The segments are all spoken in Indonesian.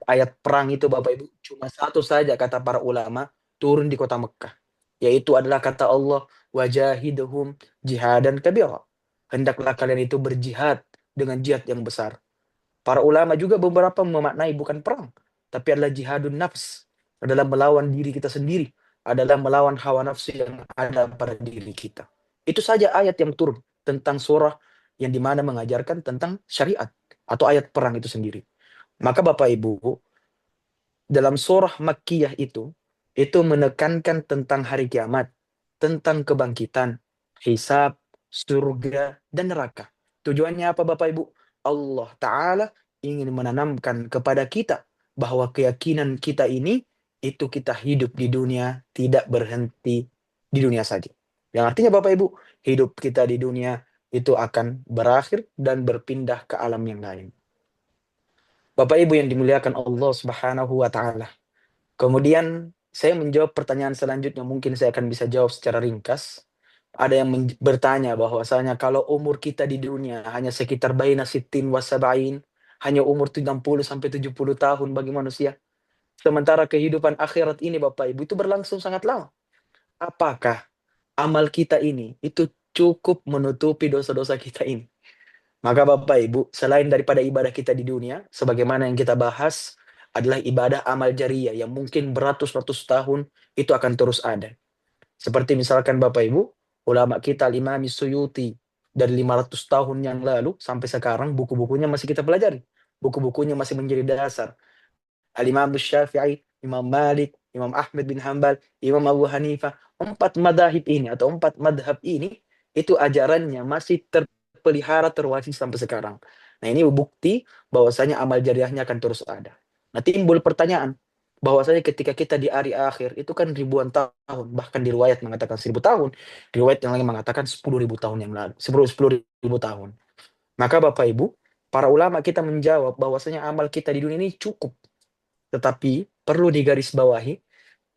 ayat perang itu Bapak Ibu, cuma satu saja kata para ulama turun di kota Mekah. Yaitu adalah kata Allah, wajahidhum jihadan kabira. Hendaklah kalian itu berjihad dengan jihad yang besar. Para ulama juga beberapa memaknai bukan perang, tapi adalah jihadun nafs, adalah melawan diri kita sendiri, adalah melawan hawa nafsu yang ada pada diri kita. Itu saja ayat yang turun tentang surah yang dimana mengajarkan tentang syariat atau ayat perang itu sendiri. Maka Bapak Ibu, dalam surah Makkiyah itu menekankan tentang hari kiamat, tentang kebangkitan, hisab, surga, dan neraka. Tujuannya apa Bapak Ibu? Allah Ta'ala ingin menanamkan kepada kita bahwa keyakinan kita ini, itu kita hidup di dunia, tidak berhenti di dunia saja. Yang artinya Bapak Ibu, hidup kita di dunia itu akan berakhir dan berpindah ke alam yang lain. Bapak Ibu yang dimuliakan Allah Subhanahu wa taala. Kemudian saya menjawab pertanyaan selanjutnya, mungkin saya akan bisa jawab secara ringkas. Ada yang bertanya bahwasanya kalau umur kita di dunia hanya sekitar baina sittin wa sab'in, hanya umur 60 sampai 70 tahun bagi manusia. Sementara kehidupan akhirat ini Bapak Ibu itu berlangsung sangat lama. Apakah amal kita ini itu cukup menutupi dosa-dosa kita ini? Maka Bapak Ibu, selain daripada ibadah kita di dunia, sebagaimana yang kita bahas, adalah ibadah amal jariah yang mungkin beratus-ratus tahun itu akan terus ada. Seperti misalkan Bapak Ibu, ulama kita Imam Suyuti dari 500 tahun yang lalu sampai sekarang buku-bukunya masih kita pelajari. Buku-bukunya masih menjadi dasar. Al-Imam Syafi'i, Imam Malik, Imam Ahmad bin Hanbal, Imam Abu Hanifah, empat madhab ini atau empat madhab ini, itu ajarannya masih terpelihara, terwajib sampai sekarang. Nah ini bukti bahwasanya amal jariahnya akan terus ada. Nah timbul pertanyaan, bahwasanya ketika kita di hari akhir, itu kan ribuan tahun, bahkan di riwayat mengatakan 1.000 tahun, riwayat yang lain mengatakan 10.000 tahun yang lalu, 10.000 tahun. Maka Bapak Ibu, para ulama kita menjawab bahwasanya amal kita di dunia ini cukup, tetapi perlu digarisbawahi,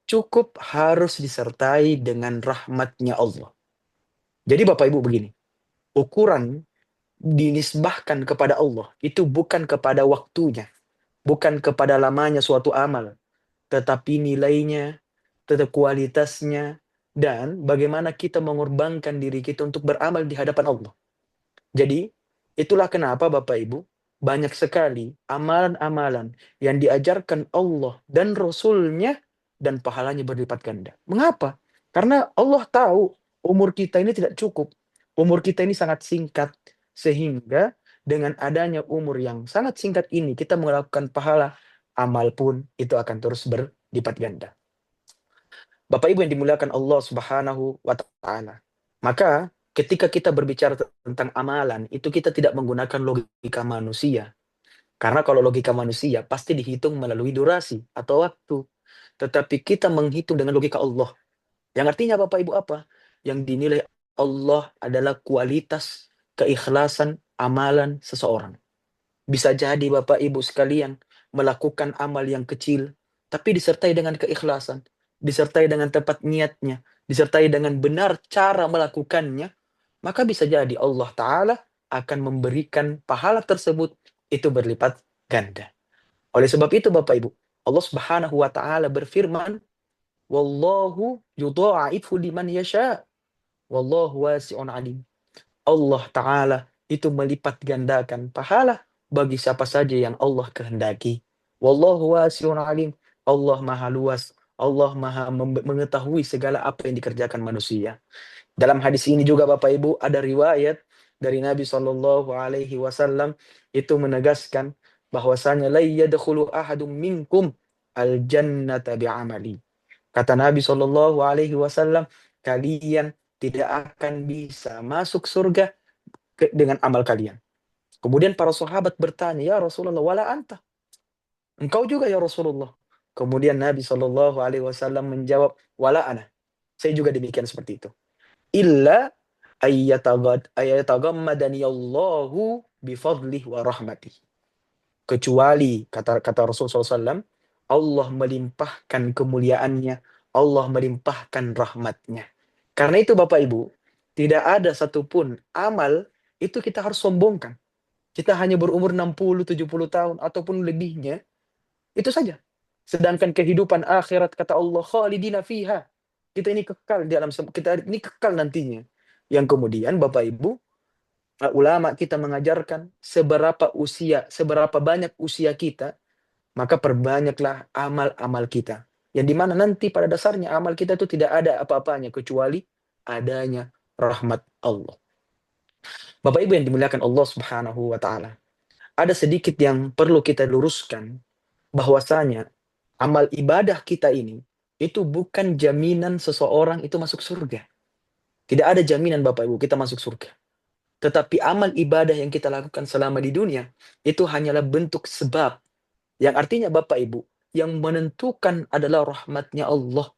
cukup harus disertai dengan rahmatnya Allah. Jadi Bapak Ibu begini, ukuran dinisbahkan kepada Allah itu bukan kepada waktunya, bukan kepada lamanya suatu amal, tetapi nilainya, tetap kualitasnya, dan bagaimana kita mengorbankan diri kita untuk beramal di hadapan Allah. Jadi, itulah kenapa Bapak Ibu, banyak sekali amalan-amalan yang diajarkan Allah dan Rasul-Nya dan pahalanya berlipat ganda. Mengapa? Karena Allah tahu umur kita ini tidak cukup. Umur kita ini sangat singkat. Sehingga dengan adanya umur yang sangat singkat ini, kita melakukan pahala, amal pun itu akan terus berlipat ganda. Bapak Ibu yang dimuliakan Allah Subhanahu wa taala. Maka ketika kita berbicara tentang amalan, itu kita tidak menggunakan logika manusia. Karena kalau logika manusia pasti dihitung melalui durasi atau waktu. Tetapi kita menghitung dengan logika Allah. Yang artinya Bapak Ibu apa? Yang dinilai Allah adalah kualitas keikhlasan amalan seseorang. Bisa jadi Bapak Ibu sekalian melakukan amal yang kecil, tapi disertai dengan keikhlasan, disertai dengan tepat niatnya, disertai dengan benar cara melakukannya, maka bisa jadi Allah Ta'ala akan memberikan pahala tersebut itu berlipat ganda. Oleh sebab itu Bapak Ibu, Allah Subhanahu wa Ta'ala berfirman, Wallahu yudha'afu liman yasha, wallahu wasi'un alim. Allah Ta'ala itu melipat gandakan pahala bagi siapa saja yang Allah kehendaki. Wallahu wasi'un alim. Allah maha luas. Allah maha mengetahui segala apa yang dikerjakan manusia. Dalam hadis ini juga Bapak Ibu ada riwayat dari Nabi Shallallahu Alaihi Wasallam itu menegaskan bahwasanya la yadkhulu ahadum minkum al jannata bi'amali. Kata Nabi Shallallahu Alaihi Wasallam, kalian tidak akan bisa masuk surga dengan amal kalian. Kemudian para sahabat bertanya, ya Rasulullah, wala anta. Engkau juga ya Rasulullah. Kemudian Nabi Shallallahu Alaihi Wasallam menjawab, wala ana. Saya juga demikian seperti itu. Illa ayyatagammadani Allahu bifadlih wa rahmatih. Kecuali, kata Rasulullah SAW, Allah melimpahkan kemuliaannya, Allah melimpahkan rahmatnya. Karena itu Bapak Ibu, tidak ada satupun amal itu kita harus sombongkan. Kita hanya berumur 60, 70 tahun, ataupun lebihnya, Itu saja. Sedangkan kehidupan akhirat kata Allah khalidina fiha. Kita ini kekal di alam kita ini kekal nantinya. Yang kemudian Bapak Ibu, ulama kita mengajarkan seberapa banyak usia kita, maka perbanyaklah amal-amal kita. Yang dimana nanti pada dasarnya amal kita itu tidak ada apa-apanya kecuali adanya rahmat Allah. Bapak Ibu yang dimuliakan Allah Subhanahu wa taala. Ada sedikit yang perlu kita luruskan bahwasanya amal ibadah kita ini itu bukan jaminan seseorang itu masuk surga. Tidak ada jaminan Bapak Ibu kita masuk surga. Tetapi amal ibadah yang kita lakukan selama di dunia itu hanyalah bentuk sebab. Yang artinya Bapak Ibu, yang menentukan adalah rahmatnya Allah.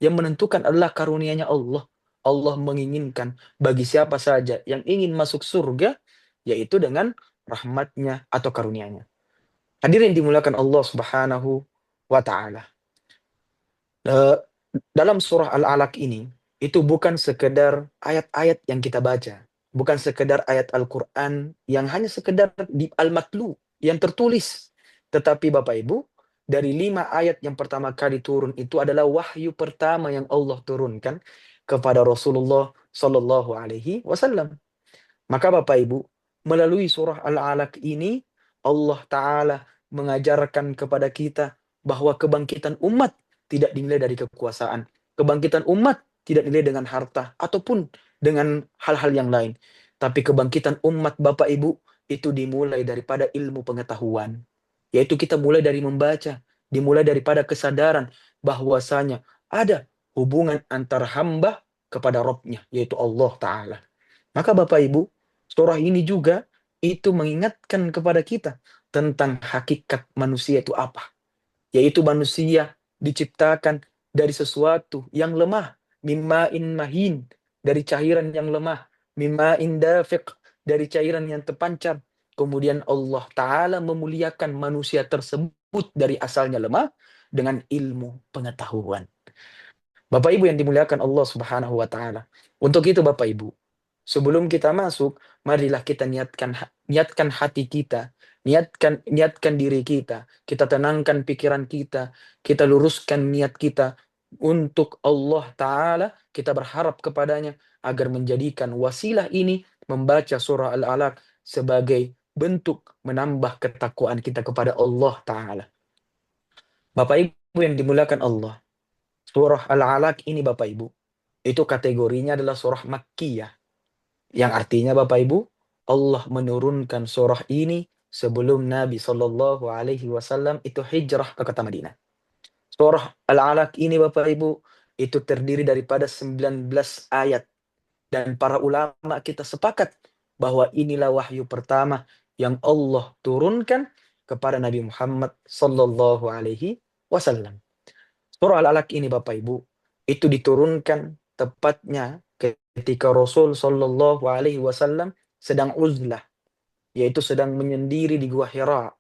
Yang menentukan adalah karunia-Nya Allah. Allah menginginkan bagi siapa saja yang ingin masuk surga, yaitu dengan rahmatnya atau karunia-Nya. Hadirin dimuliakan Allah Subhanahu wa taala. Dalam surah Al-Alaq ini, itu bukan sekedar ayat-ayat yang kita baca, bukan sekedar ayat Al-Qur'an yang hanya sekedar di al-matlu yang tertulis, tetapi Bapak Ibu, dari 5 ayat yang pertama kali turun itu adalah wahyu pertama yang Allah turunkan kepada Rasulullah Shallallahu alaihi wasallam. Maka Bapak Ibu, melalui surah Al-Alaq ini, Allah Ta'ala mengajarkan kepada kita bahwa kebangkitan umat tidak dinilai dari kekuasaan. Kebangkitan umat tidak dinilai dengan harta ataupun dengan hal-hal yang lain. Tapi kebangkitan umat Bapak Ibu itu dimulai daripada ilmu pengetahuan. Yaitu kita mulai dari membaca, dimulai daripada kesadaran bahwasanya ada hubungan antara hamba kepada Rabb-Nya, yaitu Allah Ta'ala. Maka Bapak Ibu, surah ini juga itu mengingatkan kepada kita tentang hakikat manusia itu apa. Yaitu manusia diciptakan dari sesuatu yang lemah. Mimma'in mahin, dari cairan yang lemah. Mimma'in dafiq, dari cairan yang terpancar. Kemudian Allah Ta'ala memuliakan manusia tersebut dari asalnya lemah dengan ilmu pengetahuan. Bapak Ibu yang dimuliakan Allah Subhanahu wa taala. Untuk itu Bapak Ibu, sebelum kita masuk, marilah kita niatkan hati kita, niatkan diri kita tenangkan pikiran kita luruskan niat kita untuk Allah taala, kita berharap kepadanya agar menjadikan wasilah ini membaca surah Al-Alaq sebagai bentuk menambah ketakwaan kita kepada Allah taala. Bapak Ibu yang dimuliakan Allah, surah Al-Alaq ini Bapak Ibu, itu kategorinya adalah surah Makkiyah. Yang artinya Bapak Ibu, Allah menurunkan surah ini sebelum Nabi Shallallahu alaihi wasallam itu hijrah ke kota Madinah. Surah Al-Alaq ini Bapak Ibu, itu terdiri daripada 19 ayat. Dan para ulama kita sepakat bahwa inilah wahyu pertama yang Allah turunkan kepada Nabi Muhammad Sallallahu alaihi wasallam. Surah Al-Alaq ini Bapak Ibu, itu diturunkan tepatnya ketika Rasul Sallallahu alaihi wasallam sedang uzlah, yaitu sedang menyendiri di Gua Hira.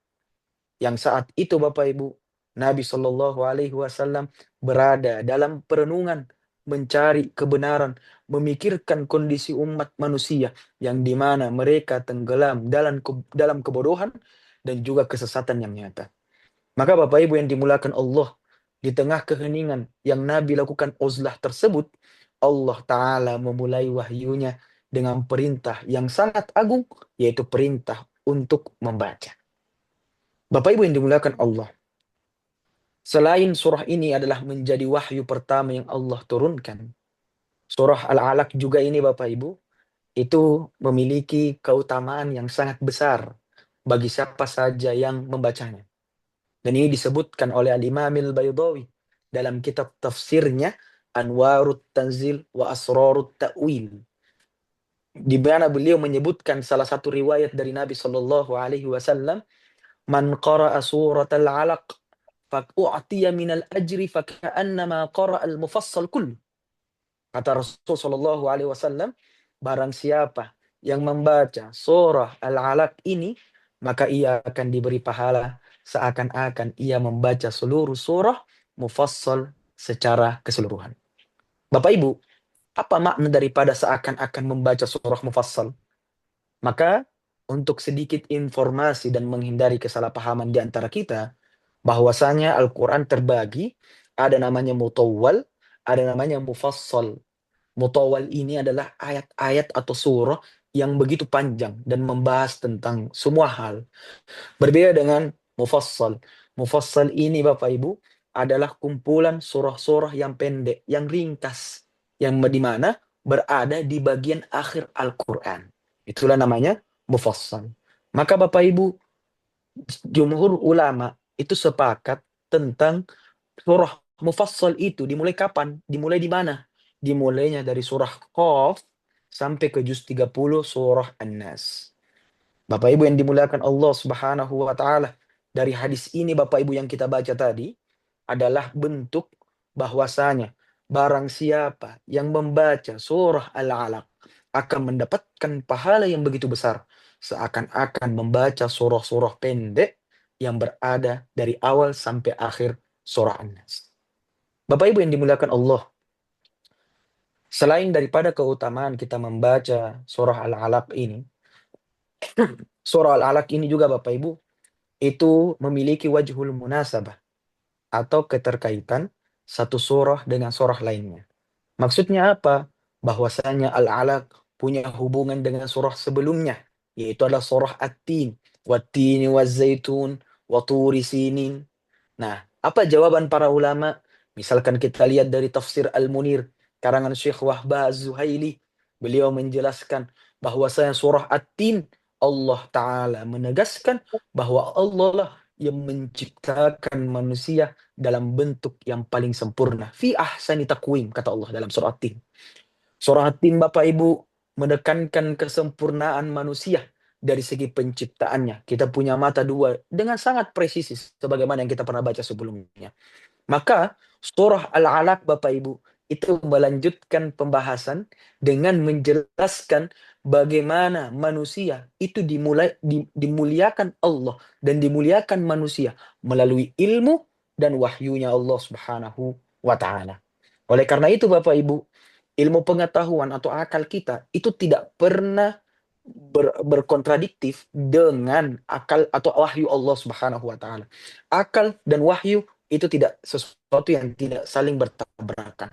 Yang saat itu Bapak Ibu, Nabi Sallallahu alaihi wasallam berada dalam perenungan, mencari kebenaran, memikirkan kondisi umat manusia yang di mana mereka tenggelam dalam kebodohan dan juga kesesatan yang nyata. Maka Bapak Ibu yang dimulakan Allah, di tengah keheningan yang Nabi lakukan uzlah tersebut, Allah Ta'ala memulai wahyunya dengan perintah yang sangat agung, yaitu perintah untuk membaca. Bapak Ibu yang dimulakan Allah, selain surah ini adalah menjadi wahyu pertama yang Allah turunkan, surah Al-Alaq juga ini Bapak Ibu, itu memiliki keutamaan yang sangat besar bagi siapa saja yang membacanya. Dan ini disebutkan oleh Al-Imam Al-Baydawi dalam kitab tafsirnya Anwarut Tanzil wa Asrarut Ta'wil. Di mana beliau menyebutkan salah satu riwayat dari Nabi Shallallahu alaihi wasallam, "Man qara'a surat Al-Alaq fa'u'tiya minal ajri faka'annama qara'a al-mufassal kullu." Kata Rasul Shallallahu alaihi wasallam, barang siapa yang membaca surah Al-Alaq ini, maka ia akan diberi pahala seakan-akan ia membaca seluruh surah mufassal secara keseluruhan. Bapak Ibu, apa makna daripada seakan-akan membaca surah mufassal? Maka untuk sedikit informasi dan menghindari kesalahpahaman di antara kita, bahwasanya Al-Quran terbagi, ada namanya mutawwal, ada namanya mufassal. Mutawwal ini adalah ayat-ayat atau surah yang begitu panjang dan membahas tentang semua hal. Berbeda dengan mufassal. Mufassal ini Bapak Ibu adalah kumpulan surah-surah yang pendek, yang ringkas, yang di mana berada di bagian akhir Al-Quran. Itulah namanya mufassal. Maka Bapak Ibu, jumhur ulama itu sepakat tentang surah mufassal itu dimulai kapan? Dimulai di mana? Dimulainya dari surah Qaf sampai ke juz 30 surah An-Nas. Bapak Ibu yang dimuliakan Allah Subhanahu wa taala, dari hadis ini Bapak Ibu yang kita baca tadi adalah bentuk bahwasanya barang siapa yang membaca surah Al-Alaq akan mendapatkan pahala yang begitu besar seakan-akan membaca surah-surah pendek yang berada dari awal sampai akhir surah An-Nas. Bapak Ibu yang dimuliakan Allah, selain daripada keutamaan kita membaca surah Al-Alaq ini, surah Al-Alaq ini juga Bapak Ibu itu memiliki wajhul munasabah atau keterkaitan satu surah dengan surah lainnya. Maksudnya apa? Bahwasanya Al-Alaq punya hubungan dengan surah sebelumnya, yaitu adalah surah At-Tin, Wat-Tini Waz-Zaitun, wa Turi Sinin. Nah, apa jawaban para ulama? Misalkan kita lihat dari tafsir Al-Munir, karangan Syekh Wahbah Az-Zuhaili, beliau menjelaskan bahwasanya surah At-Tin, Allah Ta'ala menegaskan bahwa Allah lah yang menciptakan manusia dalam bentuk yang paling sempurna. Fi ahsani taqwim, kata Allah dalam surah At-Tin. Surah At-Tin Bapak Ibu menekankan kesempurnaan manusia dari segi penciptaannya. Kita punya mata dua dengan sangat presisi sebagaimana yang kita pernah baca sebelumnya. Maka surah Al-Alaq Bapak Ibu itu melanjutkan pembahasan dengan menjelaskan bagaimana manusia itu dimuliakan Allah dan dimuliakan manusia melalui ilmu dan wahyunya Allah Subhanahu wa taala. Oleh karena itu Bapak Ibu, ilmu pengetahuan atau akal kita itu tidak pernah berkontradiktif dengan akal atau wahyu Allah Subhanahu wa taala. Akal dan wahyu itu tidak sesuatu yang tidak saling bertabrakan.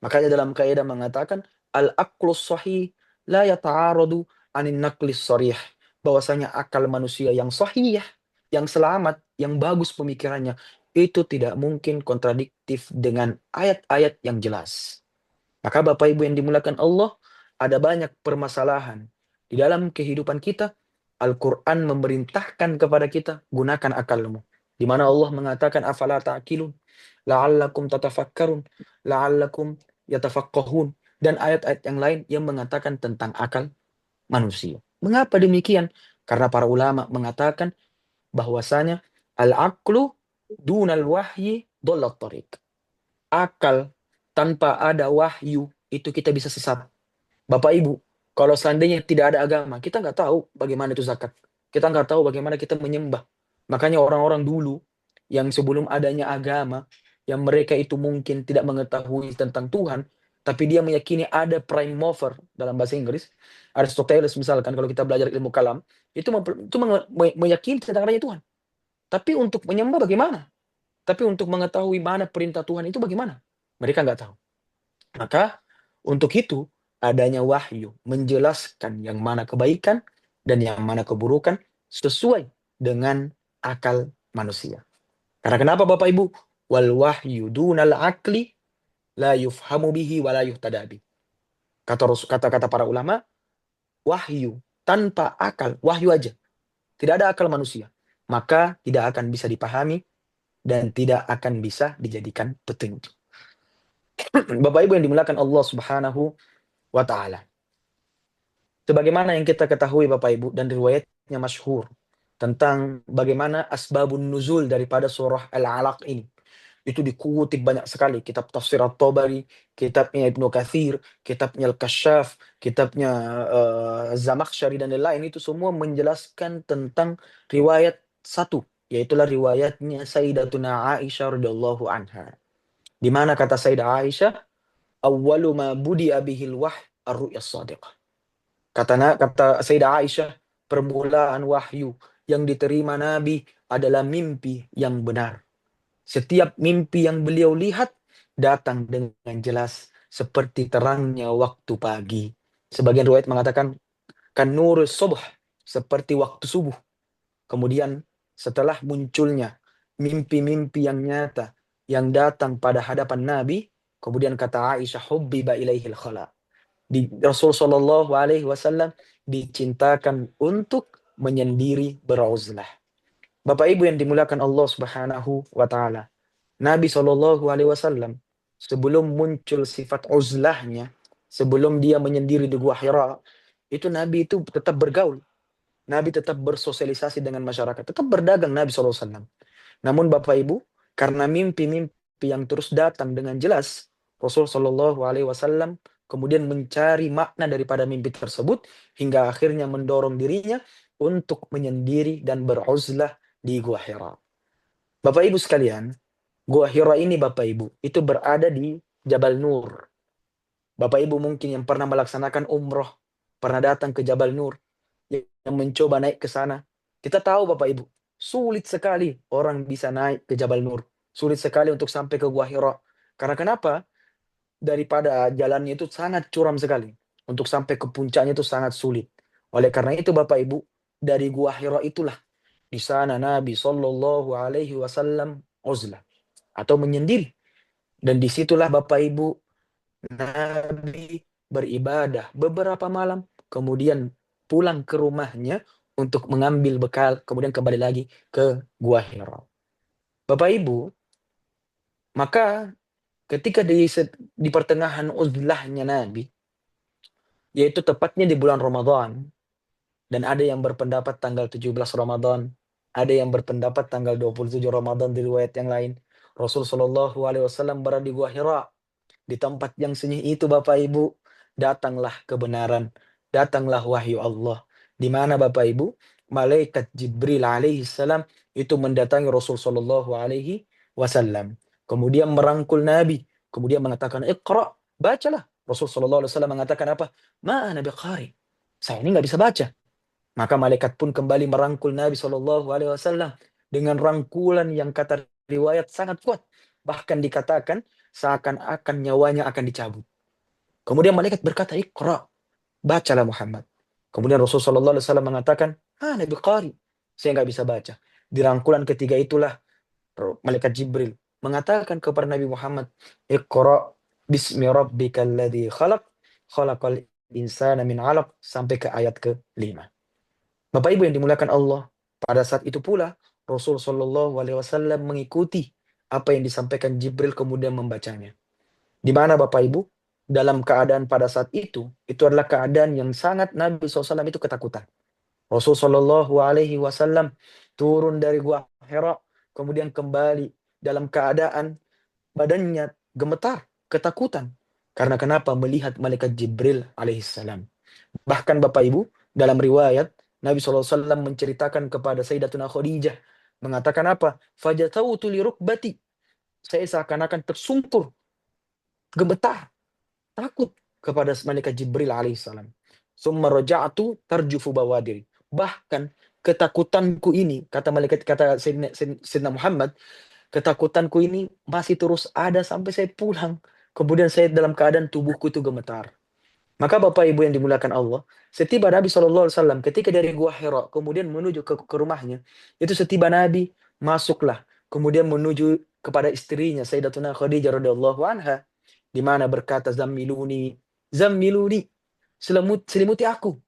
Makanya dalam kaidah mengatakan al-aqlus sahih la yata'aradu anin naqlis sharih. Bahwasanya akal manusia yang sahih, yang selamat, yang bagus pemikirannya itu tidak mungkin kontradiktif dengan ayat-ayat yang jelas. Maka Bapak Ibu yang dimuliakan Allah, ada banyak permasalahan di dalam kehidupan kita. Al-Quran memerintahkan kepada kita, gunakan akalmu. Di mana Allah mengatakan, afala ta'qilun, la'allakum tatafakkarun, la'allakum yatafaqqahun. Dan ayat-ayat yang lain yang mengatakan tentang akal manusia. Mengapa demikian? Karena para ulama mengatakan bahwasanya al-aqlu dunal wahyi dollat tariq. Akal tanpa ada wahyu itu kita bisa sesat. Bapak Ibu, kalau seandainya tidak ada agama, kita nggak tahu bagaimana itu zakat. Kita nggak tahu bagaimana kita menyembah. Makanya orang-orang dulu yang sebelum adanya agama, yang mereka itu mungkin tidak mengetahui tentang Tuhan, tapi dia meyakini ada prime mover dalam bahasa Inggris, Aristoteles misalkan, kalau kita belajar ilmu kalam, itu meyakini tentang adanya Tuhan. Tapi untuk menyembah bagaimana? Tapi untuk mengetahui mana perintah Tuhan itu bagaimana? Mereka nggak tahu. Maka untuk itu adanya wahyu menjelaskan yang mana kebaikan dan yang mana keburukan sesuai dengan akal manusia. Karena kenapa Bapak Ibu? Wal wahyu dunal akli la yufhamu bihi wa la yuhtadabi. Kata para ulama, wahyu tanpa akal, wahyu aja. Tidak ada akal manusia. Maka tidak akan bisa dipahami dan tidak akan bisa dijadikan petunjuk. Bapak Ibu yang dimuliakan Allah Subhanahu wa taala. Sebagaimana yang kita ketahui Bapak Ibu dan riwayatnya masyhur tentang bagaimana asbabun nuzul daripada surah Al-Alaq ini. Itu dikutip banyak sekali, kitab tafsir At-Tabari, kitabnya Ibnu Katsir, kitabnya Al-Kasyaf, kitabnya Zamakhsyari dan lain-lain, itu semua menjelaskan tentang riwayat satu, yaitulah riwayatnya Sayyidatuna Aisyah radhiyallahu anha. Di mana kata Sayyidah Aisyah, awwalu ma budi'a bihil ar-ru'yas shadiqah. Kata Sayyidah Aisyah, permulaan wahyu yang diterima Nabi adalah mimpi yang benar. Setiap mimpi yang beliau lihat datang dengan jelas seperti terangnya waktu pagi. Sebagian riwayat mengatakan kan nurus subuh, seperti waktu subuh. Kemudian setelah munculnya mimpi-mimpi yang nyata yang datang pada hadapan Nabi, kemudian kata Aisyah, hubbiba ilaihil khala. Di Rasul Shallallahu Alaihi Wasallam dicintakan untuk menyendiri beruzlah. Bapak Ibu yang dimuliakan Allah Subhanahu wa taala. Nabi Shallallahu Alaihi Wasallam sebelum muncul sifat uzlahnya, sebelum dia menyendiri di Gua Hira, itu Nabi itu tetap bergaul. Nabi tetap bersosialisasi dengan masyarakat, tetap berdagang Nabi SAW. Namun Bapak Ibu, karena mimpi-mimpi yang terus datang dengan jelas, Rasul Shallallahu Alaihi Wasallam kemudian mencari makna daripada mimpi tersebut hingga akhirnya mendorong dirinya untuk menyendiri dan beruzlah di Gua Hira. Bapak Ibu sekalian, Gua Hira ini Bapak Ibu, itu berada di Jabal Nur. Bapak Ibu mungkin yang pernah melaksanakan umroh, pernah datang ke Jabal Nur, yang mencoba naik ke sana. Kita tahu Bapak Ibu, sulit sekali orang bisa naik ke Jabal Nur. Sulit sekali untuk sampai ke Gua Hira. Karena kenapa? Daripada jalannya itu sangat curam sekali. Untuk sampai ke puncaknya itu sangat sulit. Oleh karena itu Bapak Ibu, dari Gua Hira itulah di sana Nabi Shallallahu Alaihi Wasallam uzlah atau menyendiri. Dan disitulah Bapak Ibu Nabi beribadah beberapa malam, kemudian pulang ke rumahnya untuk mengambil bekal, kemudian kembali lagi ke Gua Hira. Bapak Ibu, maka ketika di pertengahan uzlahnya Nabi, yaitu tepatnya di bulan Ramadan, dan ada yang berpendapat tanggal 17 Ramadan, ada yang berpendapat tanggal 27 Ramadan di riwayat yang lain, Rasul Shallallahu Alaihi Wasallam berada di Gua Hira. Di tempat yang sunyi itu Bapak Ibu, datanglah kebenaran, datanglah wahyu Allah. Di mana Bapak Ibu, malaikat Jibril alaihi salam itu mendatangi Rasul sallallahu alaihi wasallam. Kemudian merangkul Nabi, kemudian mengatakan, "Iqra, bacalah." Rasul sallallahu alaihi wasallam mengatakan apa? "Ma ana biqari." Saya ini nggak bisa baca. Maka malaikat pun kembali merangkul Nabi sallallahu alaihi wasallam dengan rangkulan yang kata riwayat sangat kuat. Bahkan dikatakan seakan-akan nyawanya akan dicabut. Kemudian malaikat berkata, "Iqra, bacalah Muhammad." Kemudian Rasulullah SAW mengatakan, Nabi Qari, saya nggak bisa baca. Di rangkulan ketiga itulah malaikat Jibril mengatakan kepada Nabi Muhammad, "Iqra bismi rabbikal ladzi khalaq, khalaqal insana min 'alaq," sampai ke ayat ke-5. Bapak Ibu yang dimuliakan Allah, pada saat itu pula Rasul Shallallahu Alaihi Wasallam mengikuti apa yang disampaikan Jibril kemudian membacanya. Di mana Bapak Ibu, dalam keadaan pada saat itu adalah keadaan yang sangat Nabi SAW itu ketakutan. Rasul Shallallahu Alaihi Wasallam turun dari Gua Hira, kemudian kembali dalam keadaan badannya gemetar, ketakutan. Karena kenapa? Melihat malaikat Jibril alaihissalam. Bahkan Bapak Ibu, dalam riwayat, Nabi SAW menceritakan kepada Sayyidatuna Khadijah, mengatakan apa? Fajatautu li rukbati. Saya seakan-akan tersungkur, gemetar, takut kepada malaikat Jibril alaihissalam. Summa raja'tu tarjufu bawadiri. Bahkan ketakutanku ini, kata malaikat, kata Sayyidina Muhammad, ketakutanku ini masih terus ada sampai saya pulang. Kemudian saya dalam keadaan tubuhku itu gemetar. Maka Bapak Ibu yang dimuliakan Allah, setiba Nabi SAW ketika dari Gua Hira kemudian menuju ke rumahnya, itu setiba Nabi masuklah, kemudian menuju kepada istrinya Sayyidatuna Khadijah radhiyallahu anha, di mana berkata, "Zammiluni, zammiluni, selimuti aku,"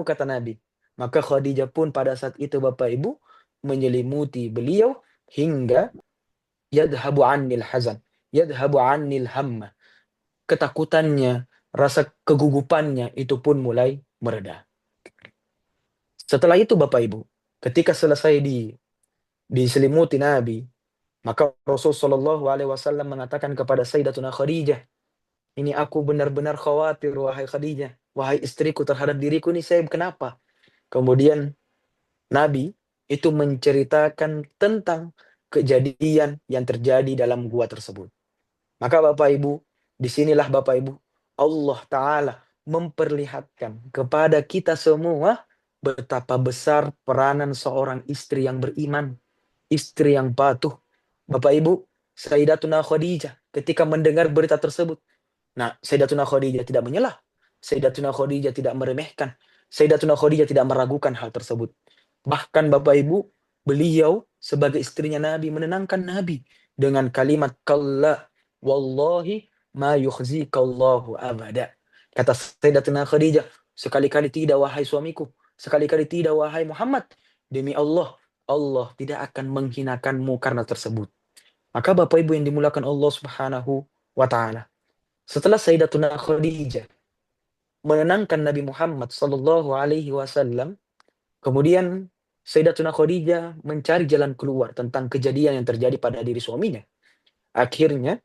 kata Nabi. Maka Khadijah pun pada saat itu Bapak Ibu menyelimuti beliau hingga yadhabu annil hazan, yadhabu annil hamma. Ketakutannya, rasa kegugupannya itu pun mulai mereda. Setelah itu Bapak Ibu, ketika selesai diselimuti Nabi, maka Rasul Shallallahu Alaihi Wasallam mengatakan kepada Sayyidatuna Khadijah, "Ini aku benar-benar khawatir wahai Khadijah, wahai istriku terhadap diriku ini saya kenapa?" Kemudian Nabi itu menceritakan tentang kejadian yang terjadi dalam gua tersebut. Maka Bapak Ibu, disinilah Bapak Ibu, Allah Ta'ala memperlihatkan kepada kita semua betapa besar peranan seorang istri yang beriman, istri yang patuh. Bapak Ibu, Sayyidatuna Khadijah ketika mendengar berita tersebut, nah, Sayyidatuna Khadijah tidak menyelah. Sayyidatuna Khadijah tidak meremehkan. Sayyidatuna Khadijah tidak meragukan hal tersebut. Bahkan Bapak Ibu, beliau sebagai istrinya Nabi menenangkan Nabi dengan kalimat kalla wallahi ma yukhzikallahu abada. Kata Sayyidatuna Khadijah, sekali-kali tidak wahai suamiku, sekali-kali tidak wahai Muhammad. Demi Allah, Allah tidak akan menghinakanmu karena tersebut. Maka Bapak Ibu yang dimulakan Allah Subhanahu wa taala, setelah Sayyidatuna Khadijah menenangkan Nabi Muhammad sallallahu alaihi wasallam, kemudian Sayyidatuna Khadijah mencari jalan keluar tentang kejadian yang terjadi pada diri suaminya. Akhirnya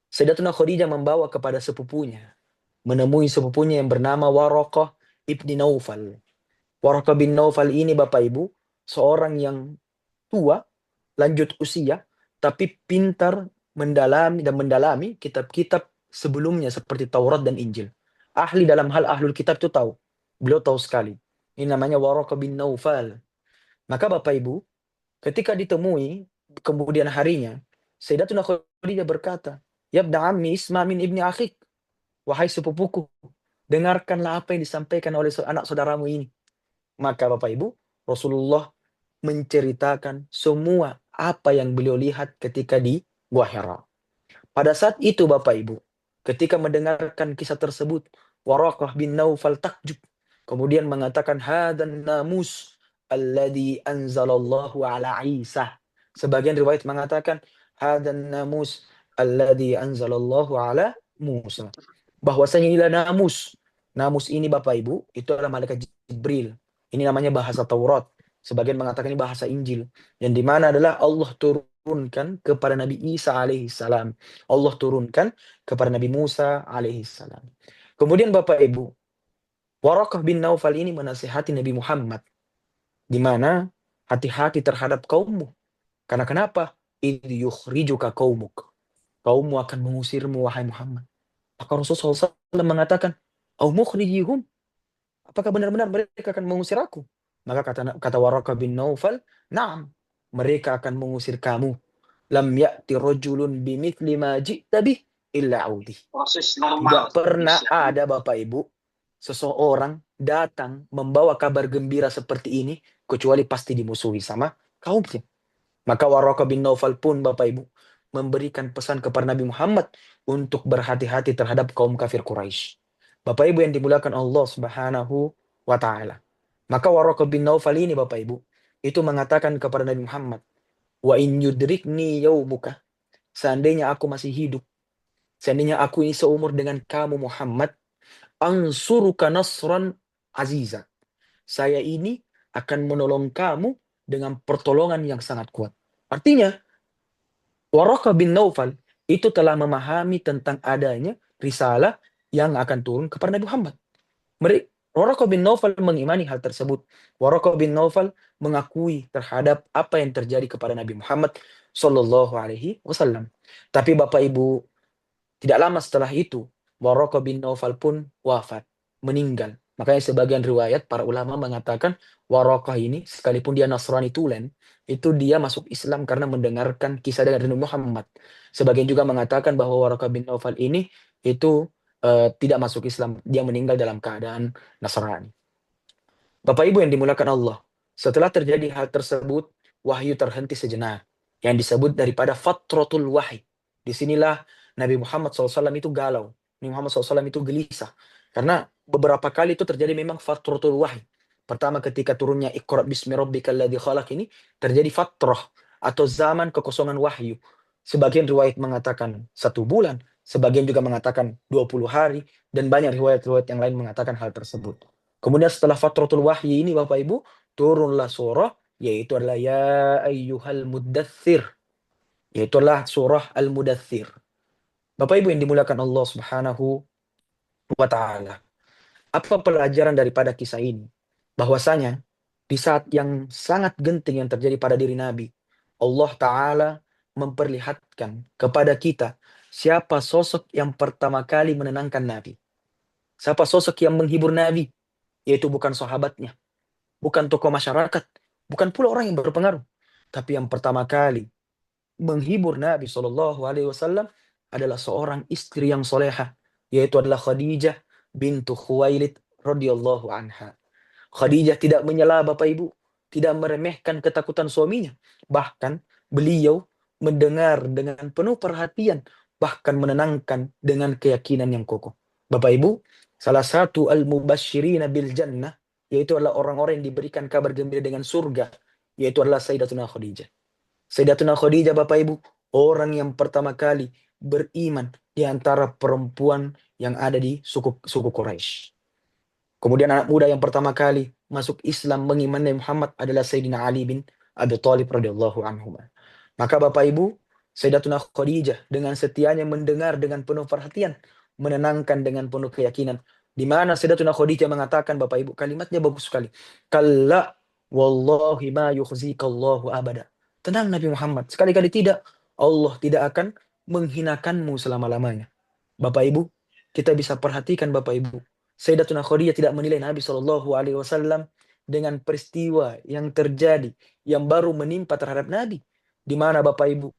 Sayyidatuna Khadijah membawa kepada sepupunya, menemui sepupunya yang bernama Waraqah ibni Naufal. Waraqah bin Naufal ini Bapak Ibu, seorang yang tua, lanjut usia, tapi pintar mendalami kitab-kitab sebelumnya seperti Taurat dan Injil. Ahli dalam hal ahlul kitab itu tahu. Beliau tahu sekali. Ini namanya Waraqah bin Naufal. Maka Bapak Ibu, ketika ditemui kemudian harinya, Sayyidatuna Khadijah berkata, "Yabda ammi isma min ibni akhik." Wahai sepupuku, dengarkanlah apa yang disampaikan oleh anak saudaramu ini. Maka Bapak Ibu, Rasulullah menceritakan semua apa yang beliau lihat ketika di Gua Hira. Pada saat itu Bapak Ibu, ketika mendengarkan kisah tersebut, Waraqah bin Naufal takjub. Kemudian mengatakan, hadan namus alladhi anzalallahu ala Isa. Sebagian riwayat mengatakan, hadan namus alladhi anzalallahu ala Musa. Bahwasanya inilah namus. Namus ini Bapak Ibu, itu adalah malaikat Jibril. Ini namanya bahasa Taurat. Sebagian mengatakan ini bahasa Injil. Yang dimana adalah Allah turunkan kepada Nabi Isa alaihissalam. Allah turunkan kepada Nabi Musa alaihissalam. Kemudian Bapak Ibu, Waraqah bin Naufal ini menasihati Nabi Muhammad. Di mana hati-hati terhadap kaummu. Karena kenapa? Idh yukhrijuka qaumuk. Kaummu akan mengusirmu wahai Muhammad. Maka Rasulullah SAW mengatakan, au mukhrijihum. Apakah benar-benar mereka akan mengusir aku? Maka kata Waraqah bin Naufal, "Na'am, mereka akan mengusir kamu. Lam ya'ti rajulun bimithli ma ji'ta bih illa audi." Proses normal. Tidak pernah ada Bapak Ibu seseorang datang membawa kabar gembira seperti ini kecuali pasti dimusuhi sama kaumnya. Maka Waraqah bin Naufal pun Bapak Ibu memberikan pesan kepada Nabi Muhammad untuk berhati-hati terhadap kaum kafir Quraisy. Bapak Ibu yang dimuliakan Allah Subhanahu wa taala. Maka Waraqah bin Naufal ini Bapak Ibu itu mengatakan kepada Nabi Muhammad, "Wa in yudrikni yaumuka." Seandainya aku masih hidup, seandainya aku ini seumur dengan kamu Muhammad, ansuruka nasran aziza. Saya ini akan menolong kamu dengan pertolongan yang sangat kuat. Artinya, Waraqah bin Naufal itu telah memahami tentang adanya risalah yang akan turun kepada Nabi Muhammad. Waraqah bin Naufal mengimani hal tersebut. Waraqah bin Naufal mengakui terhadap apa yang terjadi kepada Nabi Muhammad Sallallahu Alaihi Wasallam. Tapi Bapak Ibu, tidak lama setelah itu, Waraqah bin Naufal pun wafat, meninggal. Makanya sebagian riwayat para ulama mengatakan Waraqah ini, sekalipun dia Nasrani tulen, itu dia masuk Islam karena mendengarkan kisah dari Nabi Muhammad. Sebagian juga mengatakan bahwa Waraqah bin Naufal ini itu tidak masuk Islam. Dia meninggal dalam keadaan Nasrani. Bapak Ibu yang dimuliakan Allah, setelah terjadi hal tersebut, wahyu terhenti sejenak. Yang disebut daripada fatratul wahyi. Disinilah Nabi Muhammad SAW itu galau. Nabi Muhammad SAW itu gelisah. Karena beberapa kali itu terjadi memang fatratul wahyi. Pertama ketika turunnya Iqra bismi rabbikal ladzi khalaq ini, terjadi fatrah atau zaman kekosongan wahyu. Sebagian riwayat mengatakan 1 bulan, sebagian juga mengatakan 20 hari, dan banyak riwayat-riwayat yang lain mengatakan hal tersebut. Kemudian setelah fatratul wahyi ini Bapak Ibu, turunlah surah, yaitu adalah ya ayyuhal muddathir. Yaitu adalah surah Al-Mudathir. Bapak Ibu yang dimuliakan Allah Subhanahu wa taala. Apa pelajaran daripada kisah ini? Bahwasanya di saat yang sangat genting yang terjadi pada diri Nabi, Allah taala memperlihatkan kepada kita siapa sosok yang pertama kali menenangkan Nabi. Siapa sosok yang menghibur Nabi? yaitu bukan sahabatnya, bukan tokoh masyarakat, bukan pula orang yang berpengaruh. Tapi yang pertama kali menghibur Nabi Shallallahu Alaihi Wasallam adalah seorang istri yang soleha, yaitu adalah Khadijah bintu Khuwailid radhiyallahu anha. Khadijah tidak menyela Bapak Ibu, tidak meremehkan ketakutan suaminya. Bahkan beliau mendengar dengan penuh perhatian, bahkan menenangkan dengan keyakinan yang kokoh. Bapak Ibu, salah satu al-mubasyirina bil jannah, yaitu adalah orang-orang yang diberikan kabar gembira dengan surga, yaitu adalah Sayyidatuna Khadijah. Sayyidatuna Khadijah, Bapak Ibu, orang yang pertama kali beriman di antara perempuan yang ada di suku Quraisy. Kemudian anak muda yang pertama kali masuk Islam mengimani Muhammad adalah Sayyidina Ali bin Abi Thalib radhiyallahu anhu. Maka Bapak Ibu, Sayyidatuna Khadijah dengan setianya mendengar dengan penuh perhatian, menenangkan dengan penuh keyakinan. Di mana Sayyidatuna Khadijah mengatakan, Bapak Ibu, kalimatnya bagus sekali. Kalla wallahi ma yukhzikallahu abada. Tenang Nabi Muhammad, sekali-kali tidak, Allah tidak akan menghinakanmu selama-lamanya. Bapak Ibu, kita bisa perhatikan Bapak Ibu, Sayyidatuna Khadijah tidak menilai Nabi Shallallahu Alaihi Wasallam dengan peristiwa yang terjadi, yang baru menimpa terhadap Nabi. Di mana Bapak Ibu,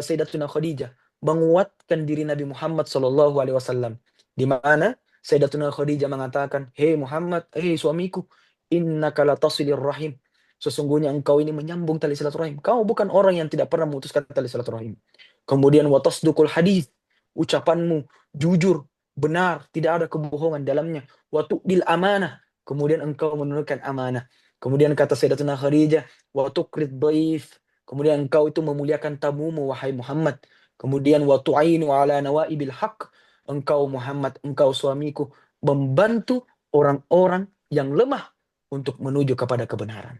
Sayyidatuna Khadijah menguatkan diri Nabi Muhammad Shallallahu Alaihi Wasallam. Di mana Sayyidatuna Khadijah mengatakan, hei Muhammad, hei suamiku, innaka latasilir rahim. Sesungguhnya engkau ini menyambung tali silaturahim. Kau bukan orang yang tidak pernah memutuskan tali silaturahim. Kemudian watasdukul hadis, ucapanmu jujur, benar, tidak ada kebohongan dalamnya. Wa tu'dil amanah, kemudian engkau menunaikan amanah. Kemudian kata Sayyidatuna Khadijah, wa tuqrid dhaif, kemudian engkau itu memuliakan tamumu wahai Muhammad. Kemudian wa tu'ainu ala nawaibil haq, engkau Muhammad, engkau suamiku membantu orang-orang yang lemah untuk menuju kepada kebenaran.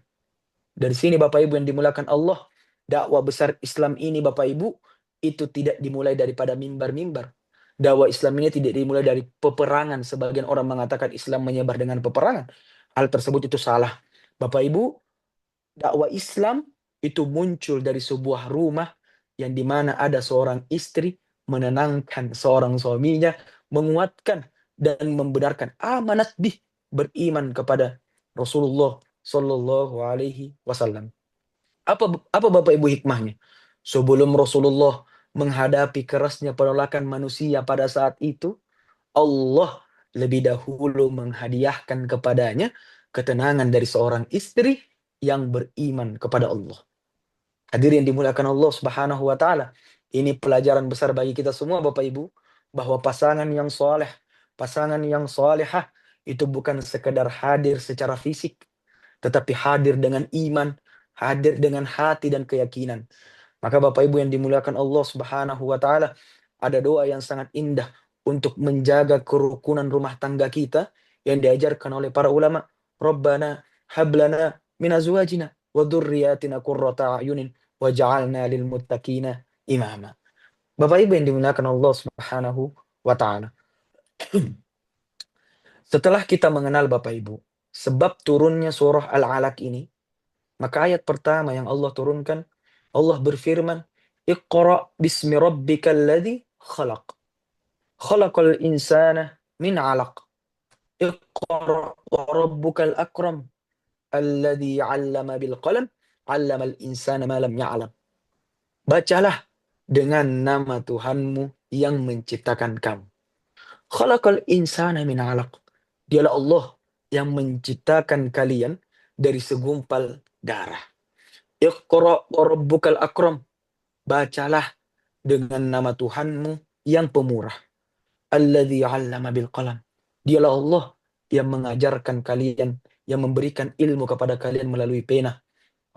Dari sini Bapak Ibu yang dimuliakan Allah, dakwah besar Islam ini Bapak Ibu, itu tidak dimulai daripada mimbar-mimbar. Dakwah Islam ini tidak dimulai dari peperangan. Sebagian orang mengatakan Islam menyebar dengan peperangan. Hal tersebut itu salah. Bapak Ibu, dakwah Islam itu muncul dari sebuah rumah yang dimana ada seorang istri menenangkan seorang suaminya, menguatkan dan membenarkan amanat beriman kepada Rasulullah Shallallahu Alaihi Wasallam. Apa Bapak Ibu hikmahnya? Sebelum Rasulullah menghadapi kerasnya penolakan manusia pada saat itu, Allah lebih dahulu menghadiahkan kepadanya ketenangan dari seorang istri yang beriman kepada Allah. Hadirin dimuliakan Allah Subhanahu wa taala. Ini pelajaran besar bagi kita semua Bapak Ibu, bahwa pasangan yang soleh, pasangan yang solehah itu bukan sekedar hadir secara fisik, tetapi hadir dengan iman, hadir dengan hati dan keyakinan. Maka Bapak Ibu yang dimuliakan Allah Subhanahu wa taala, ada doa yang sangat indah untuk menjaga kerukunan rumah tangga kita yang diajarkan oleh para ulama. Rabbana hablana min azwajina wa dzurriyyatina qurrata a'yunin waj'alna lil muttaqina imama. Bapak Ibu yang dimuliakan Allah Subhanahu wa taala. Setelah kita mengenal Bapak Ibu sebab turunnya surah Al-Alaq ini, maka ayat pertama yang Allah turunkan, Allah berfirman, Iqra bismi rabbikal ladzi khalaq. Khalaqal insana min 'alaq. Iqra wa rabbukal akram alladzi 'allama bil qalam 'allamal insana ma lam ya'lam. Bacalah dengan nama Tuhanmu yang menciptakan kamu. Khalaqal insana min 'alaq. Dialah Allah yang menciptakan kalian dari segumpal darah. Iqra wa rabbukal akram. Bacalah dengan nama Tuhanmu yang pemurah. Alladzi 'allama bil qalam. Dialah Allah yang mengajarkan kalian, yang memberikan ilmu kepada kalian melalui pena.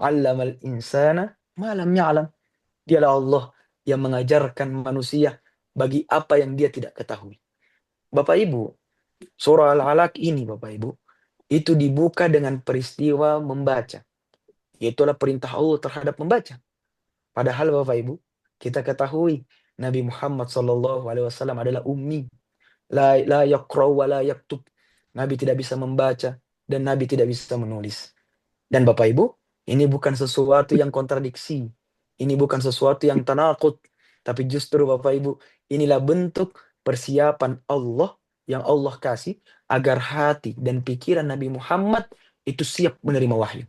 'Allamal insana ma lam ya'lam. Dialah Allah yang mengajarkan manusia bagi apa yang dia tidak ketahui. Bapak Ibu, surah Al-Alaq ini Bapak Ibu, itu dibuka dengan peristiwa membaca. Itulah perintah Allah terhadap membaca. Padahal Bapak Ibu, kita ketahui Nabi Muhammad Shallallahu Alaihi Wasallam adalah ummi, la yaqra wa la yaktub. Nabi tidak bisa membaca dan Nabi tidak bisa menulis. Dan Bapak Ibu, ini bukan sesuatu yang kontradiksi, ini bukan sesuatu yang tanakut, tapi justru Bapak Ibu, inilah bentuk persiapan Allah yang Allah kasih agar hati dan pikiran Nabi Muhammad itu siap menerima wahyu.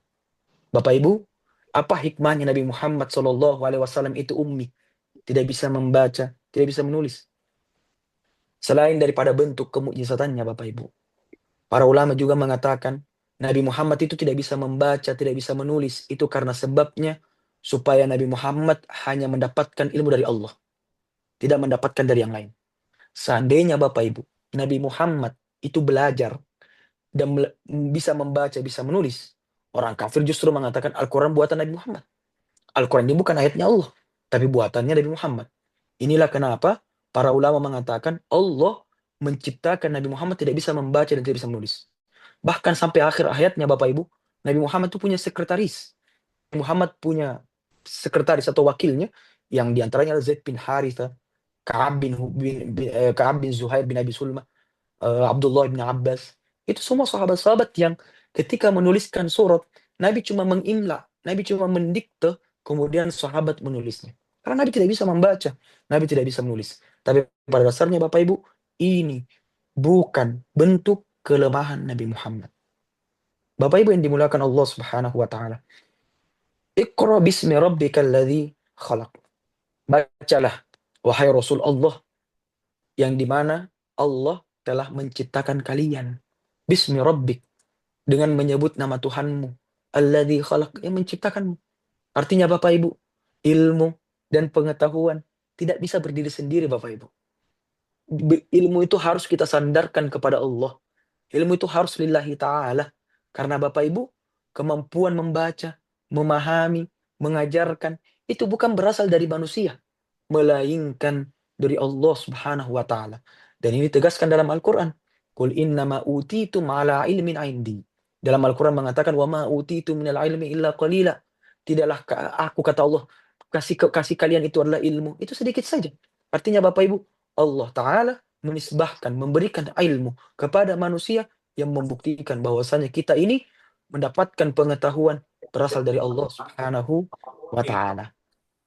Bapak Ibu, apa hikmahnya Nabi Muhammad SAW itu ummi, tidak bisa membaca, tidak bisa menulis. Selain daripada bentuk kemujizatannya, Bapak Ibu. Para ulama juga mengatakan Nabi Muhammad itu tidak bisa membaca, tidak bisa menulis. Itu karena sebabnya supaya Nabi Muhammad hanya mendapatkan ilmu dari Allah, tidak mendapatkan dari yang lain. Seandainya Bapak Ibu, Nabi Muhammad itu belajar dan bisa membaca, bisa menulis, orang kafir justru mengatakan Al-Quran buatan Nabi Muhammad. Al-Quran ini bukan ayatnya Allah, tapi buatannya Nabi Muhammad. Inilah kenapa para ulama mengatakan Allah menciptakan Nabi Muhammad tidak bisa membaca dan tidak bisa menulis. Bahkan sampai akhir ayatnya Bapak Ibu, Nabi Muhammad itu punya sekretaris. Muhammad punya sekretaris atau wakilnya yang diantaranya Zaid bin Haritha, Ka'ab bin Zuhair bin Abi Sulma, Abdullah bin Abbas. Itu semua sahabat-sahabat yang ketika menuliskan surat, Nabi cuma mengimla, Nabi cuma mendikte, kemudian sahabat menulisnya. Karena Nabi tidak bisa membaca, Nabi tidak bisa menulis. Tapi pada dasarnya Bapak Ibu, ini bukan bentuk kelemahan Nabi Muhammad. Bapak Ibu yang dimuliakan Allah Subhanahu wa taala. Iqra bismi rabbikal ladzi khalaq. Bacalah wahai Rasul Allah yang dimana Allah telah menciptakan kalian. Bismi rabbik, dengan menyebut nama Tuhanmu. Alladzi khalaq, yang menciptakanmu. Artinya Bapak Ibu, ilmu dan pengetahuan tidak bisa berdiri sendiri Bapak Ibu. Ilmu itu harus kita sandarkan kepada Allah. Ilmu itu harus lillahi ta'ala. Karena Bapak Ibu, kemampuan membaca, memahami, mengajarkan, itu bukan berasal dari manusia, melainkan dari Allah Subhanahu wa taala. Dan ini tegaskan dalam Al-Qur'an. Qul innama utitum ala ilmin indi. Dalam Al-Qur'an mengatakan wa ma utitum minal ilmi illa qalila. Tidaklah aku kata Allah kasih kalian itu adalah ilmu. Itu sedikit saja. Artinya Bapak Ibu, Allah taala menisbahkan, memberikan ilmu kepada manusia yang membuktikan bahwasanya kita ini mendapatkan pengetahuan berasal dari Allah Subhanahu wa taala.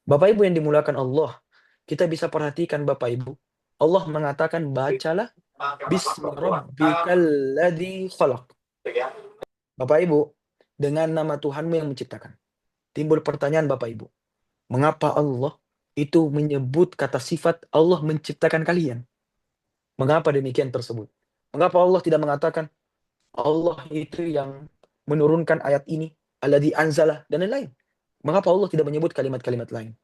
Bapak Ibu yang dimuliakan Allah, kita bisa perhatikan Bapak Ibu, Allah mengatakan bacalah bismi rabbikal ladzi khalaq. Bapak Ibu, dengan nama Tuhanmu yang menciptakan. Timbul pertanyaan Bapak Ibu, mengapa Allah itu menyebut kata sifat Allah menciptakan kalian? Mengapa demikian tersebut? Mengapa Allah tidak mengatakan Allah itu yang menurunkan ayat ini, alladzi anzala, dan lain-lain? Mengapa Allah tidak menyebut kalimat-kalimat lain?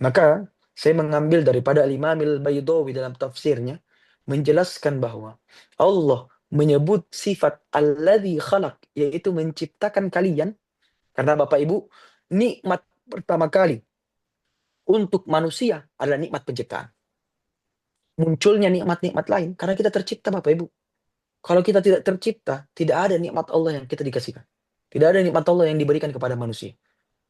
Maka saya mengambil daripada Al-Imam Al-Baydawi dalam tafsirnya menjelaskan bahwa Allah menyebut sifat alladzi khalaq, yaitu menciptakan kalian, karena Bapak Ibu, nikmat pertama kali untuk manusia adalah nikmat penciptaan. Munculnya nikmat-nikmat lain karena kita tercipta Bapak Ibu. Kalau kita tidak tercipta, tidak ada nikmat Allah yang kita dikasihkan. Tidak ada nikmat Allah yang diberikan kepada manusia.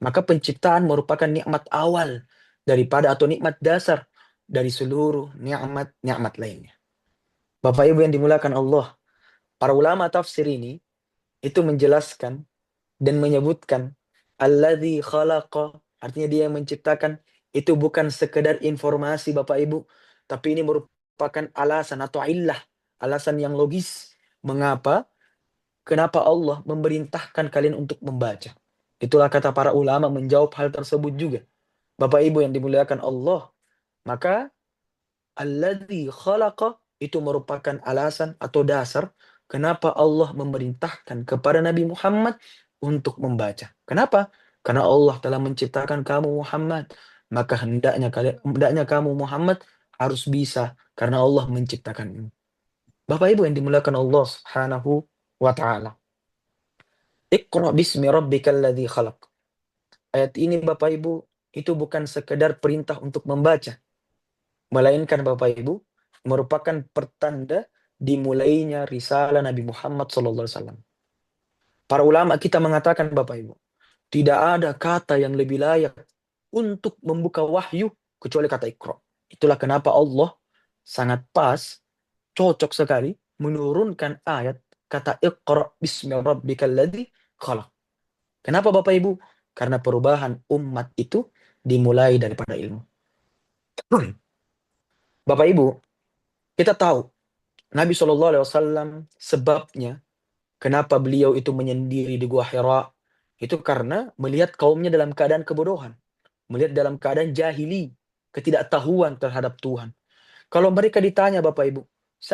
Maka penciptaan merupakan nikmat awal daripada atau nikmat dasar dari seluruh nikmat-nikmat lainnya. Bapak Ibu yang dimuliakan Allah, para ulama tafsir ini itu menjelaskan dan menyebutkan alladzi khalaqa, artinya dia yang menciptakan, itu bukan sekedar informasi Bapak Ibu, tapi ini merupakan alasan atau illah, alasan yang logis mengapa kenapa Allah memerintahkan kalian untuk membaca. Itulah kata para ulama menjawab hal tersebut juga. Bapak Ibu yang dimuliakan Allah, maka alladzi khalaqa itu merupakan alasan atau dasar kenapa Allah memerintahkan kepada Nabi Muhammad untuk membaca. Kenapa? Karena Allah telah menciptakan kamu Muhammad, maka hendaknya kamu Muhammad harus bisa karena Allah menciptakanmu. Bapak Ibu yang dimuliakan Allah Subhanahu wa taala. Iqra bismi rabbikal ladzi khalaq. Ayat ini Bapak Ibu itu bukan sekedar perintah untuk membaca, melainkan Bapak Ibu merupakan pertanda dimulainya risalah Nabi Muhammad SAW. Para ulama kita mengatakan Bapak Ibu, tidak ada kata yang lebih layak untuk membuka wahyu kecuali kata Iqra. Itulah kenapa Allah sangat pas, cocok sekali menurunkan ayat kata Iqra bismi rabbikal ladzi khalaq. Kenapa Bapak Ibu? Karena perubahan umat itu dimulai daripada ilmu. Bapak Ibu, kita tahu Nabi SAW sebabnya kenapa beliau itu menyendiri di Gua Hira, itu karena melihat kaumnya dalam keadaan kebodohan, melihat dalam keadaan jahili, ketidaktahuan terhadap Tuhan. Kalau mereka ditanya Bapak Ibu,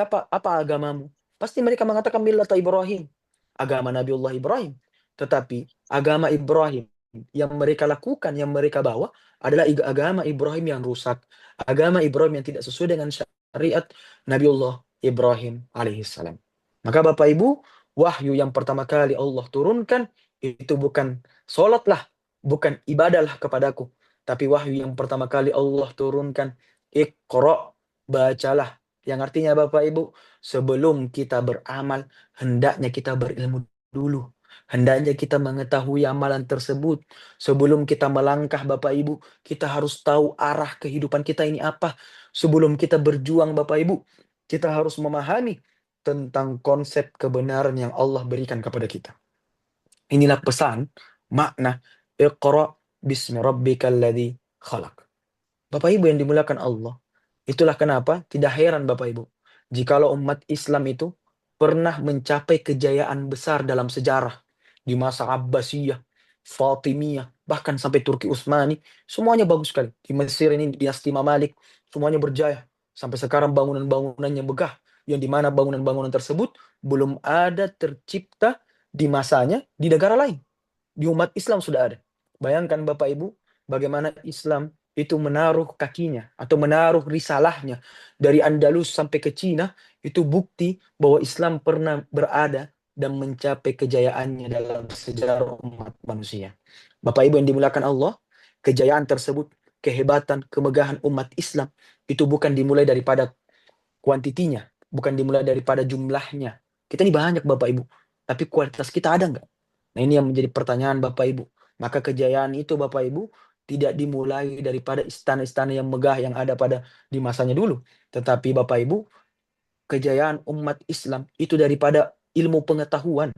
apa agamamu? Pasti mereka mengatakan millat Ibrahim, agama Nabiullah Ibrahim. Tetapi agama Ibrahim yang mereka lakukan, yang mereka bawa adalah agama Ibrahim yang rusak, agama Ibrahim yang tidak sesuai dengan syariat Nabiullah Ibrahim alaihissalam. Maka Bapak Ibu, wahyu yang pertama kali Allah turunkan itu bukan sholatlah, bukan ibadahlah kepadaku, tapi wahyu yang pertama kali Allah turunkan, Iqra, bacalah. Yang artinya Bapak Ibu, sebelum kita beramal, hendaknya kita berilmu dulu. Hendaknya kita mengetahui amalan tersebut. Sebelum kita melangkah Bapak Ibu, kita harus tahu arah kehidupan kita ini apa. Sebelum kita berjuang Bapak Ibu, kita harus memahami tentang konsep kebenaran yang Allah berikan kepada kita. Inilah pesan, makna Iqra bismi rabbikal ladzi khalaq. Bapak Ibu yang dimuliakan Allah, itulah kenapa tidak heran Bapak Ibu, jikalau umat Islam itu pernah mencapai kejayaan besar dalam sejarah di masa Abbasiyah, Fatimiyah, bahkan sampai Turki Utsmani, semuanya bagus sekali. Di Mesir ini dinasti Mamalik, semuanya berjaya. Sampai sekarang bangunan-bangunannya megah, yang dimana bangunan-bangunan tersebut belum ada tercipta di masanya di negara lain. Di umat Islam sudah ada. Bayangkan Bapak Ibu, bagaimana Islam itu menaruh kakinya atau menaruh risalahnya dari Andalus sampai ke Cina, itu bukti bahwa Islam pernah berada dan mencapai kejayaannya dalam sejarah umat manusia. Bapak Ibu yang dimuliakan Allah, kejayaan tersebut, kehebatan, kemegahan umat Islam itu bukan dimulai daripada kuantitinya, bukan dimulai daripada jumlahnya. Kita ini banyak Bapak Ibu, tapi kualitas kita ada nggak? Nah ini yang menjadi pertanyaan Bapak Ibu. Maka kejayaan itu Bapak Ibu tidak dimulai daripada istana-istana yang megah yang ada pada di masanya dulu. Tetapi Bapak Ibu, kejayaan umat Islam itu daripada ilmu pengetahuan,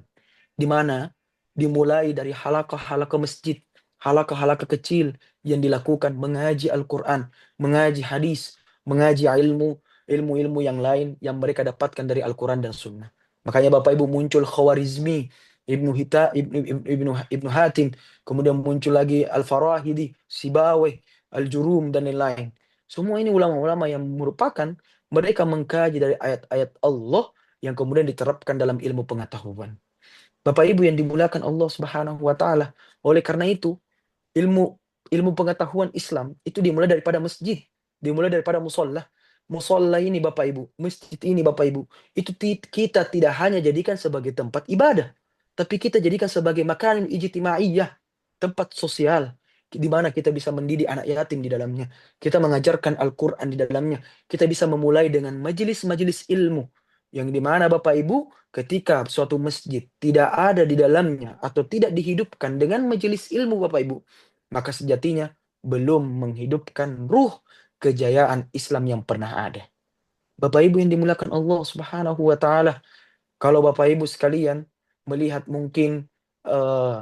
di mana dimulai dari halaqah-halaqah masjid, halaqah-halaqah kecil yang dilakukan mengaji Al-Quran, mengaji hadis, mengaji ilmu-ilmu yang lain yang mereka dapatkan dari Al-Quran dan Sunnah. Makanya Bapak Ibu muncul Khawarizmi, Ibnu Hita, Ibnu Hatim, kemudian muncul lagi Al-Farahidi, Sibawih, Al-Jurum dan lain-lain. Semua ini ulama-ulama yang merupakan mereka mengkaji dari ayat-ayat Allah yang kemudian diterapkan dalam ilmu pengetahuan. Bapak Ibu yang dimuliakan Allah Subhanahu wa taala. Oleh karena itu, ilmu ilmu pengetahuan Islam itu dimulai daripada masjid, dimulai daripada musola. Musola ini Bapak Ibu, masjid ini Bapak Ibu, itu kita tidak hanya jadikan sebagai tempat ibadah, tapi kita jadikan sebagai makan ijtimaiyah, tempat sosial di mana kita bisa mendidik anak yatim di dalamnya. Kita mengajarkan Al-Qur'an di dalamnya. Kita bisa memulai dengan majelis-majelis ilmu yang di mana Bapak Ibu ketika suatu masjid tidak ada di dalamnya atau tidak dihidupkan dengan majelis ilmu Bapak Ibu, maka sejatinya belum menghidupkan ruh kejayaan Islam yang pernah ada. Bapak Ibu yang dimuliakan Allah Subhanahu wa taala, kalau Bapak Ibu sekalian melihat mungkin eh,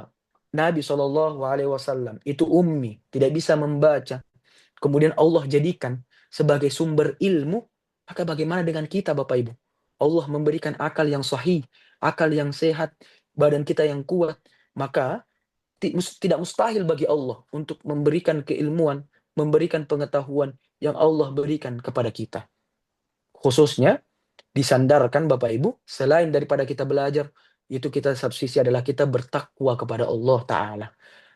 Nabi Shallallahu alaihi wasallam itu ummi, tidak bisa membaca, kemudian Allah jadikan sebagai sumber ilmu, maka bagaimana dengan kita Bapak Ibu? Allah memberikan akal yang sahih, akal yang sehat, badan kita yang kuat, maka tidak mustahil bagi Allah untuk memberikan keilmuan, memberikan pengetahuan yang Allah berikan kepada kita. Khususnya disandarkan Bapak Ibu, selain daripada kita belajar, itu kita subsisi adalah kita bertakwa kepada Allah Ta'ala.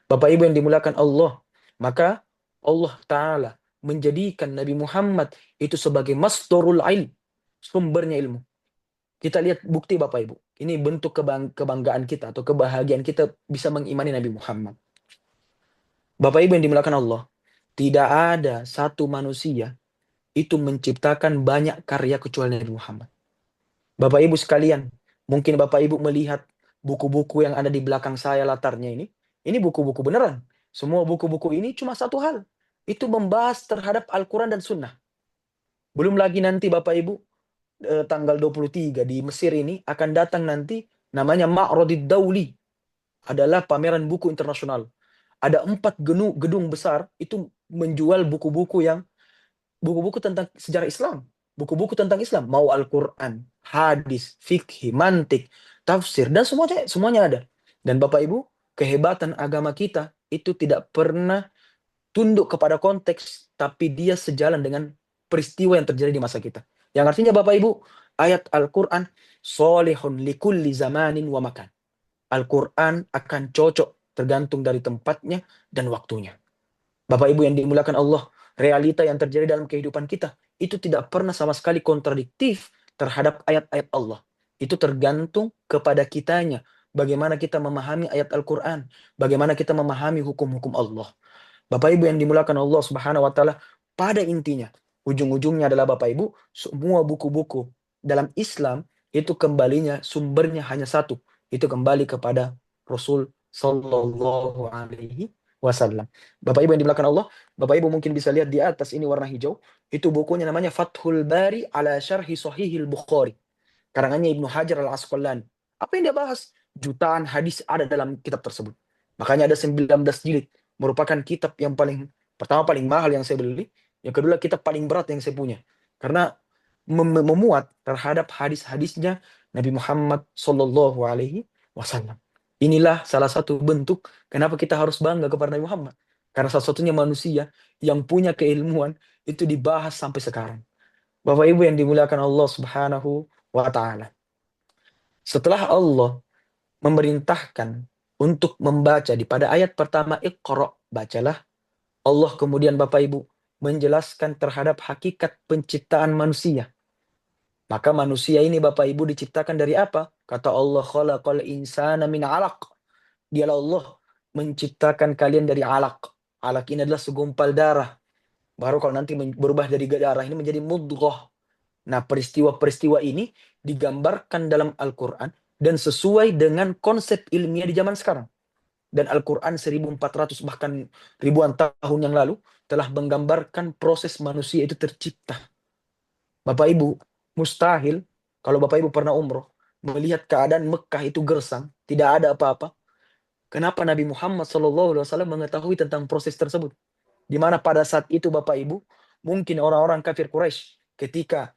Bapak Ibu yang dimuliakan Allah, maka Allah Ta'ala menjadikan Nabi Muhammad itu sebagai masdarul ilm, sumbernya ilmu. Kita lihat bukti Bapak Ibu. Ini bentuk kebanggaan kita atau kebahagiaan kita bisa mengimani Nabi Muhammad. Bapak Ibu yang dimuliakan Allah, tidak ada satu manusia itu menciptakan banyak karya kecuali Nabi Muhammad. Bapak Ibu sekalian, mungkin Bapak Ibu melihat buku-buku yang ada di belakang saya latarnya ini. Ini buku-buku beneran. Semua buku-buku ini cuma satu hal. Itu membahas terhadap Al-Quran dan Sunnah. Belum lagi nanti Bapak Ibu, tanggal 23 di Mesir ini akan datang nanti namanya Ma'radid Dauli. Adalah pameran buku internasional. Ada 4 gedung besar itu menjual buku-buku tentang sejarah Islam. Buku-buku tentang Islam. Mau Al-Quran, hadis, fikih, mantik, tafsir, dan semuanya ada. Dan Bapak Ibu, kehebatan agama kita itu tidak pernah tunduk kepada konteks, tapi dia sejalan dengan peristiwa yang terjadi di masa kita. Yang artinya Bapak Ibu, ayat Al-Quran, solihun likulli zamanin wa makan. Al-Quran akan cocok tergantung dari tempatnya dan waktunya. Bapak Ibu yang dimuliakan Allah, realita yang terjadi dalam kehidupan kita itu tidak pernah sama sekali kontradiktif terhadap ayat-ayat Allah. Itu tergantung kepada kitanya, bagaimana kita memahami ayat Al-Quran, bagaimana kita memahami hukum-hukum Allah. Bapak Ibu yang dimuliakan Allah Subhanahu wa taala, pada intinya ujung-ujungnya adalah Bapak Ibu, semua buku-buku dalam Islam itu kembalinya sumbernya hanya satu, itu kembali kepada Rasul sallallahu alaihi wasallam. Bapak Ibu yang dimuliakan Allah, Bapak Ibu mungkin bisa lihat di atas ini warna hijau, itu bukunya namanya Fathul Bari ala Syarhi Sahihil Bukhari. Karangannya Ibnu Hajar Al-Asqalani. Apa yang dia bahas? Jutaan hadis ada dalam kitab tersebut. Makanya ada 19 jilid. Merupakan kitab yang pertama paling mahal yang saya beli. Yang kedua kitab paling berat yang saya punya. Karena memuat terhadap hadis-hadisnya Nabi Muhammad Sallallahu Alaihi Wasallam. Inilah salah satu bentuk kenapa kita harus bangga kepada Nabi Muhammad. Karena salah satunya manusia yang punya keilmuan itu dibahas sampai sekarang. Bapak Ibu yang dimuliakan Allah Subhanahu wa taala. Setelah Allah memerintahkan untuk membaca di pada ayat pertama Iqra, bacalah, Allah kemudian Bapak Ibu menjelaskan terhadap hakikat penciptaan manusia. Maka manusia ini Bapak Ibu diciptakan dari apa? Kata Allah, khalaqal insana min 'alaq. Dialah Allah menciptakan kalian dari alaq. Alaq ini adalah segumpal darah. Baru kalau nanti berubah dari darah ini menjadi mudghah. Nah, peristiwa-peristiwa ini digambarkan dalam Al-Quran dan sesuai dengan konsep ilmiah di zaman sekarang. Dan Al-Quran 1400 bahkan ribuan tahun yang lalu telah menggambarkan proses manusia itu tercipta. Bapak Ibu, mustahil kalau Bapak Ibu pernah umroh, melihat keadaan Mekah itu gersang, tidak ada apa-apa. Kenapa Nabi Muhammad SAW mengetahui tentang proses tersebut? Di mana pada saat itu Bapak Ibu, mungkin orang-orang kafir Quraisy ketika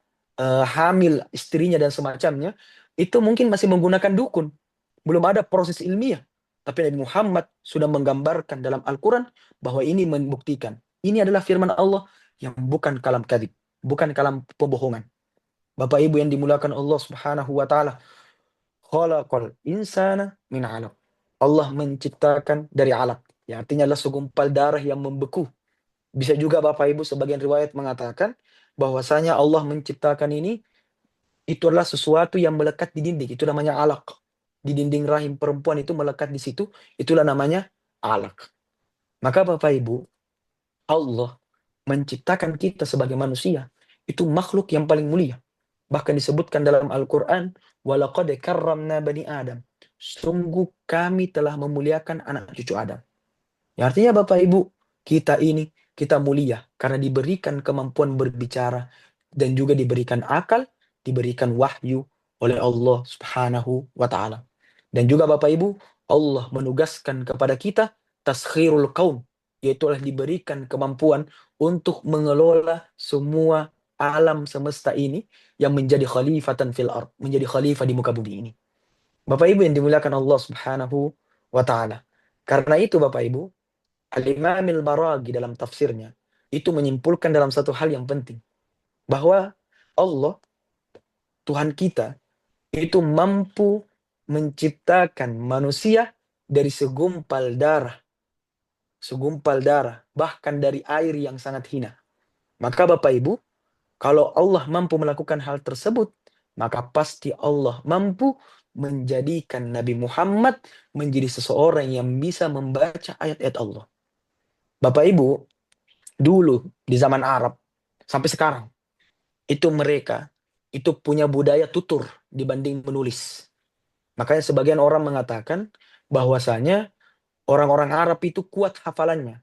hamil istrinya dan semacamnya, itu mungkin masih menggunakan dukun. Belum ada proses ilmiah. Tapi Nabi Muhammad sudah menggambarkan dalam Al-Quran bahwa ini membuktikan. Ini adalah firman Allah yang bukan kalam kadhib, bukan kalam pembohongan. Bapak Ibu yang dimuliakan Allah Subhanahu wa taala, khalaqal insana min 'alaq. Allah menciptakan dari alaq. Ya, artinya adalah segumpal darah yang membeku. Bisa juga Bapak Ibu sebagian riwayat mengatakan bahwasanya Allah menciptakan ini itu adalah sesuatu yang melekat di dinding. Itu namanya alaq. Di dinding rahim perempuan itu melekat di situ. Itulah namanya alaq. Maka Bapak Ibu, Allah menciptakan kita sebagai manusia. Itu makhluk yang paling mulia. Bahkan disebutkan dalam Al-Quran, وَلَقَدْ كَرَّمْنَا بَنِي Adam. Sungguh kami telah memuliakan anak cucu Adam. Ya, artinya Bapak Ibu, kita mulia karena diberikan kemampuan berbicara dan juga diberikan akal, diberikan wahyu oleh Allah Subhanahu wa taala. Dan juga Bapak Ibu, Allah menugaskan kepada kita taskhirul qaum, yaitu adalah diberikan kemampuan untuk mengelola semua alam semesta ini yang menjadi khalifatan fil ard, menjadi khalifah di muka bumi ini. Bapak Ibu yang dimuliakan Allah Subhanahu wa taala. Karena itu Bapak Ibu, Al-Imam Al-Baraghi dalam tafsirnya itu menyimpulkan dalam satu hal yang penting, bahwa Allah, Tuhan kita, itu mampu menciptakan manusia dari segumpal darah, bahkan dari air yang sangat hina. Maka Bapak Ibu, kalau Allah mampu melakukan hal tersebut, maka pasti Allah mampu menjadikan Nabi Muhammad menjadi seseorang yang bisa membaca ayat-ayat Allah. Bapak Ibu, dulu di zaman Arab sampai sekarang itu mereka itu punya budaya tutur dibanding menulis. Makanya sebagian orang mengatakan bahwasanya orang-orang Arab itu kuat hafalannya.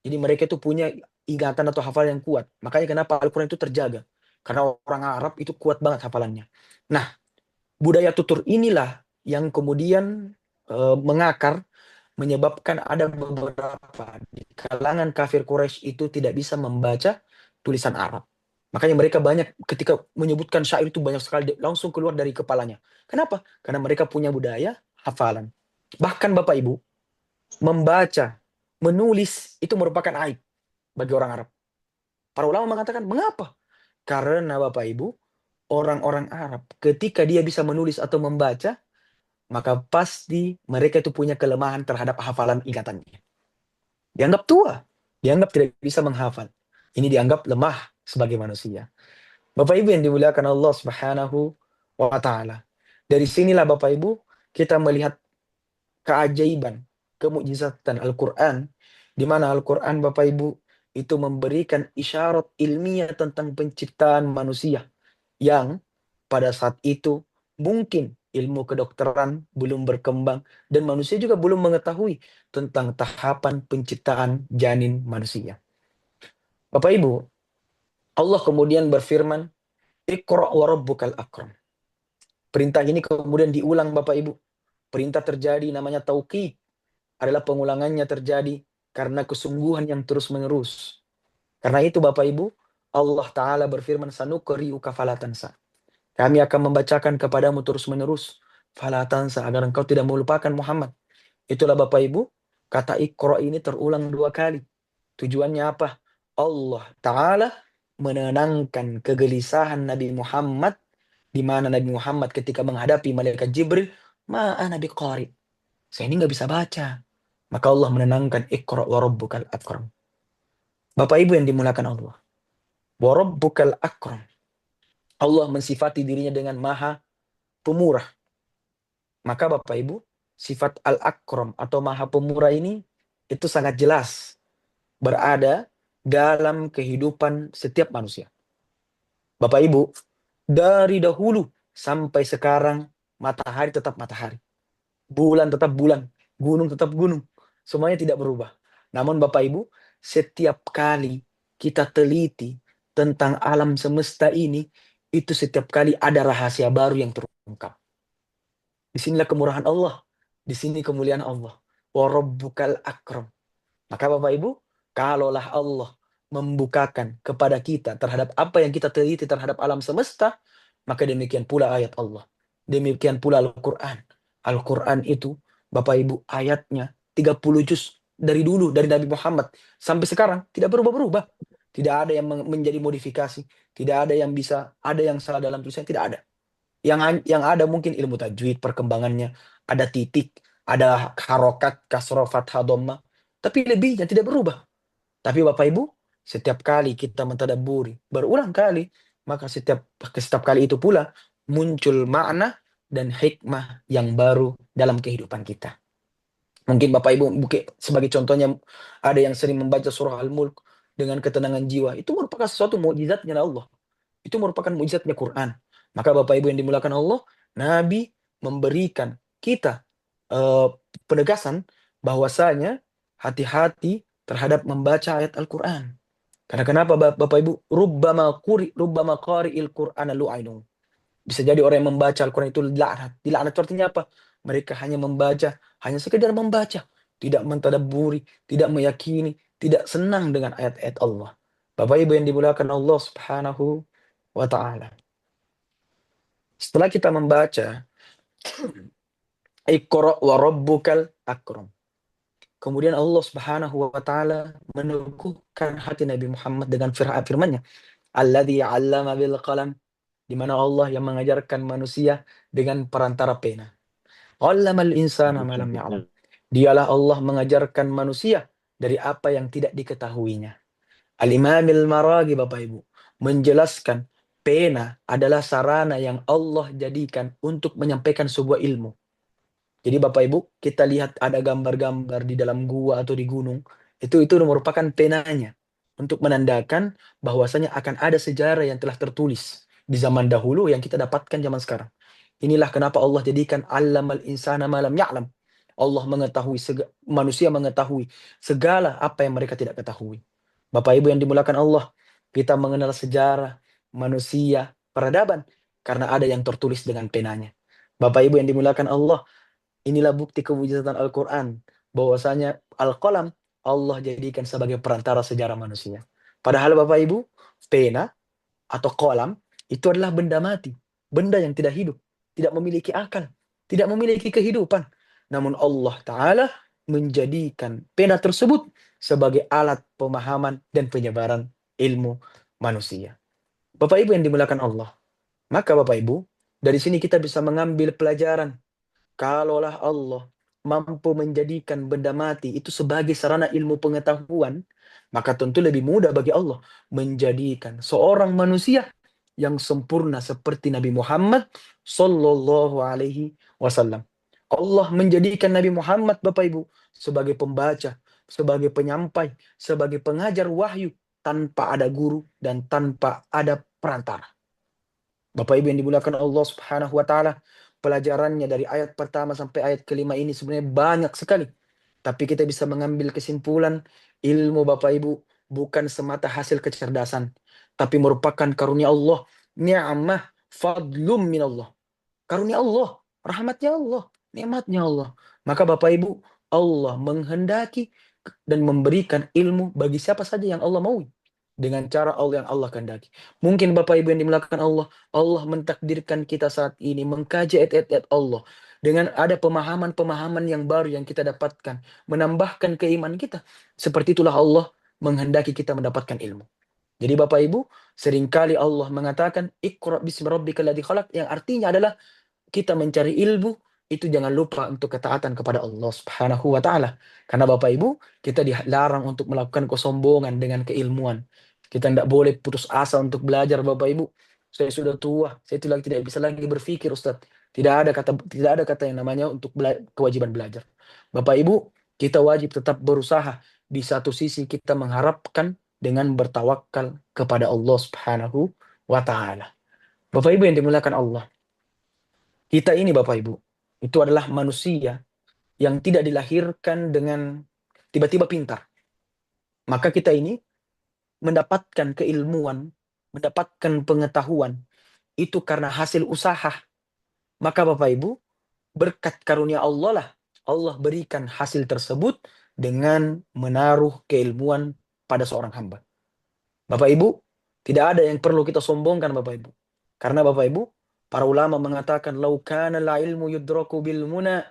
Jadi mereka itu punya ingatan atau hafalan yang kuat. Makanya kenapa Al-Quran itu terjaga. Karena orang Arab itu kuat banget hafalannya. Nah, budaya tutur inilah yang kemudian mengakar, menyebabkan ada beberapa di kalangan kafir Quraisy itu tidak bisa membaca tulisan Arab. Makanya mereka banyak ketika menyebutkan syair itu banyak sekali langsung keluar dari kepalanya. Kenapa? Karena mereka punya budaya hafalan. Bahkan Bapak Ibu, membaca, menulis itu merupakan aib bagi orang Arab. Para ulama mengatakan, mengapa? Karena Bapak Ibu, orang-orang Arab ketika dia bisa menulis atau membaca, maka pasti mereka itu punya kelemahan terhadap hafalan ingatannya. Dianggap tua, dianggap tidak bisa menghafal. Ini dianggap lemah sebagai manusia. Bapak Ibu yang dimuliakan Allah Subhanahu wa taala. Dari sinilah Bapak Ibu kita melihat keajaiban, kemujizatan Al-Qur'an di mana Al-Qur'an Bapak Ibu itu memberikan isyarat ilmiah tentang penciptaan manusia yang pada saat itu mungkin ilmu kedokteran belum berkembang dan manusia juga belum mengetahui tentang tahapan penciptaan janin manusia. Bapak Ibu, Allah kemudian berfirman, "Iqra wa rabbukal akram." Perintah ini kemudian diulang Bapak Ibu. Perintah terjadi namanya taukid, adalah pengulangannya terjadi karena kesungguhan yang terus-menerus. Karena itu Bapak Ibu, Allah Ta'ala berfirman, "Sanuqri'uka fala tansa." Kami akan membacakan kepadamu terus-menerus. Fala tansa, agar engkau tidak melupakan Muhammad. Itulah Bapak Ibu, kata Iqra ini terulang 2 kali. Tujuannya apa? Allah Ta'ala menenangkan kegelisahan Nabi Muhammad, di mana Nabi Muhammad ketika menghadapi malaikat Jibril, ma'ana biqari. Saya ini nggak bisa baca. Maka Allah menenangkan, Iqra wa rabbukal akram. Bapak Ibu yang dimuliakan Allah. Wa rabbukal akram. Allah mensifati dirinya dengan maha pemurah. Maka Bapak Ibu, sifat al-akram atau maha pemurah ini itu sangat jelas berada dalam kehidupan setiap manusia. Bapak Ibu, dari dahulu sampai sekarang matahari tetap matahari, bulan tetap bulan, gunung tetap gunung. Semuanya tidak berubah. Namun Bapak Ibu, setiap kali kita teliti tentang alam semesta ini, itu setiap kali ada rahasia baru yang terungkap. Di sinilah kemurahan Allah. Di sini kemuliaan Allah. Wa rabbukal akram. Maka Bapak Ibu, kalaulah Allah membukakan kepada kita terhadap apa yang kita teliti terhadap alam semesta, maka demikian pula ayat Allah. Demikian pula Al-Quran. Al-Quran itu, Bapak Ibu, ayatnya 30 juz dari dulu, dari Nabi Muhammad sampai sekarang, tidak berubah-berubah. Tidak ada yang menjadi modifikasi. Tidak ada yang bisa, ada yang salah dalam tulisannya, tidak ada. Yang ada mungkin ilmu tajwid, perkembangannya, ada titik, ada harokat, kasroh, fathah, dhamma. Tapi lebihnya tidak berubah. Tapi Bapak Ibu, setiap kali kita mentadabburi, berulang kali, maka setiap kali itu pula muncul makna dan hikmah yang baru dalam kehidupan kita. Mungkin Bapak Ibu, sebagai contohnya, ada yang sering membaca surah Al-Mulk dengan ketenangan jiwa. Itu merupakan sesuatu mukjizatnya Allah. Itu merupakan mukjizatnya Quran. Maka Bapak Ibu yang dimuliakan Allah, Nabi memberikan kita eh, penegasan bahwasanya hati-hati terhadap membaca ayat Al-Quran. Karena kenapa Bapak Ibu? Rubbama qari'il Qur'ana lu'ainu. Bisa jadi orang yang membaca Al-Quran itu dilaknat. Dilaknat itu artinya apa? Mereka hanya membaca, hanya sekedar membaca. Tidak mentadabburi, tidak meyakini, tidak senang dengan ayat-ayat Allah. Bapak Ibu yang dimuliakan Allah Subhanahu wa ta'ala. Setelah kita membaca Iqra wa rabbukal akram. Kemudian Allah Subhanahu wa taala meneguhkan hati Nabi Muhammad dengan firman-Nya, "Alladzi 'allama bil qalam", di mana Allah yang mengajarkan manusia dengan perantara pena. "'Allamal insana ma lam ya'lam". Dialah Allah mengajarkan manusia dari apa yang tidak diketahuinya. Al-Imamil Maraghi Bapak Ibu menjelaskan pena adalah sarana yang Allah jadikan untuk menyampaikan sebuah ilmu. Jadi Bapak Ibu, kita lihat ada gambar-gambar di dalam gua atau di gunung, itu merupakan penanya untuk menandakan bahwasanya akan ada sejarah yang telah tertulis di zaman dahulu yang kita dapatkan zaman sekarang. Inilah kenapa Allah jadikan allamal insana ma lam ya'lam. Allah mengetahui, manusia mengetahui segala apa yang mereka tidak ketahui. Bapak Ibu yang dimuliakan Allah, kita mengenal sejarah manusia peradaban karena ada yang tertulis dengan penanya. Bapak Ibu yang dimuliakan Allah, inilah bukti kemujizatan Al-Quran, bahwasanya Al-Qalam Allah jadikan sebagai perantara sejarah manusia. Padahal Bapak Ibu, pena atau kolam, itu adalah benda mati. Benda yang tidak hidup. Tidak memiliki akal. Tidak memiliki kehidupan. Namun Allah Ta'ala menjadikan pena tersebut sebagai alat pemahaman dan penyebaran ilmu manusia. Bapak Ibu yang dimuliakan Allah. Maka Bapak Ibu, dari sini kita bisa mengambil pelajaran. Kalaulah Allah mampu menjadikan benda mati itu sebagai sarana ilmu pengetahuan, maka tentu lebih mudah bagi Allah menjadikan seorang manusia yang sempurna seperti Nabi Muhammad Sallallahu Alaihi Wasallam. Allah menjadikan Nabi Muhammad, Bapak Ibu, sebagai pembaca, sebagai penyampai, sebagai pengajar wahyu tanpa ada guru dan tanpa ada perantara. Bapak Ibu yang dimuliakan Allah Subhanahu wa taala, pelajarannya dari ayat pertama sampai ayat kelima ini sebenarnya banyak sekali. Tapi kita bisa mengambil kesimpulan, ilmu Bapak Ibu bukan semata hasil kecerdasan, tapi merupakan karunia Allah, ni'mah, fadlum minallah. Karunia Allah, rahmatnya Allah, nikmatnya Allah. Maka Bapak Ibu, Allah menghendaki dan memberikan ilmu bagi siapa saja yang Allah mau. Dengan cara Allah yang Allah kehendaki. Mungkin Bapak Ibu yang dimuliakan Allah, Allah mentakdirkan kita saat ini mengkaji ayat-ayat Allah. Dengan ada pemahaman-pemahaman yang baru yang kita dapatkan. Menambahkan keimanan kita. Seperti itulah Allah menghendaki kita mendapatkan ilmu. Jadi Bapak Ibu, seringkali Allah mengatakan, Iqra bismi rabbikal ladzi khalaq, yang artinya adalah kita mencari ilmu, itu jangan lupa untuk ketaatan kepada Allah Subhanahu wa taala. Karena Bapak Ibu, kita dilarang untuk melakukan kesombongan dengan keilmuan. Kita tidak boleh putus asa untuk belajar, Bapak Ibu. Saya sudah tua, saya tidak bisa lagi berpikir, Ustaz. Tidak ada kata yang namanya untuk kewajiban belajar. Bapak Ibu, kita wajib tetap berusaha. Di satu sisi kita mengharapkan dengan bertawakal kepada Allah Subhanahu wa taala. Bapak Ibu yang dimuliakan Allah, kita ini Bapak Ibu, itu adalah manusia yang tidak dilahirkan dengan tiba-tiba pintar. Maka kita ini mendapatkan keilmuan, mendapatkan pengetahuan, itu karena hasil usaha. Maka Bapak Ibu, berkat karunia Allah lah, Allah berikan hasil tersebut dengan menaruh keilmuan pada seorang hamba. Bapak Ibu, tidak ada yang perlu kita sombongkan Bapak Ibu. Karena Bapak Ibu, para ulama mengatakan, "Lau kana la ilmu yudraku bil muna,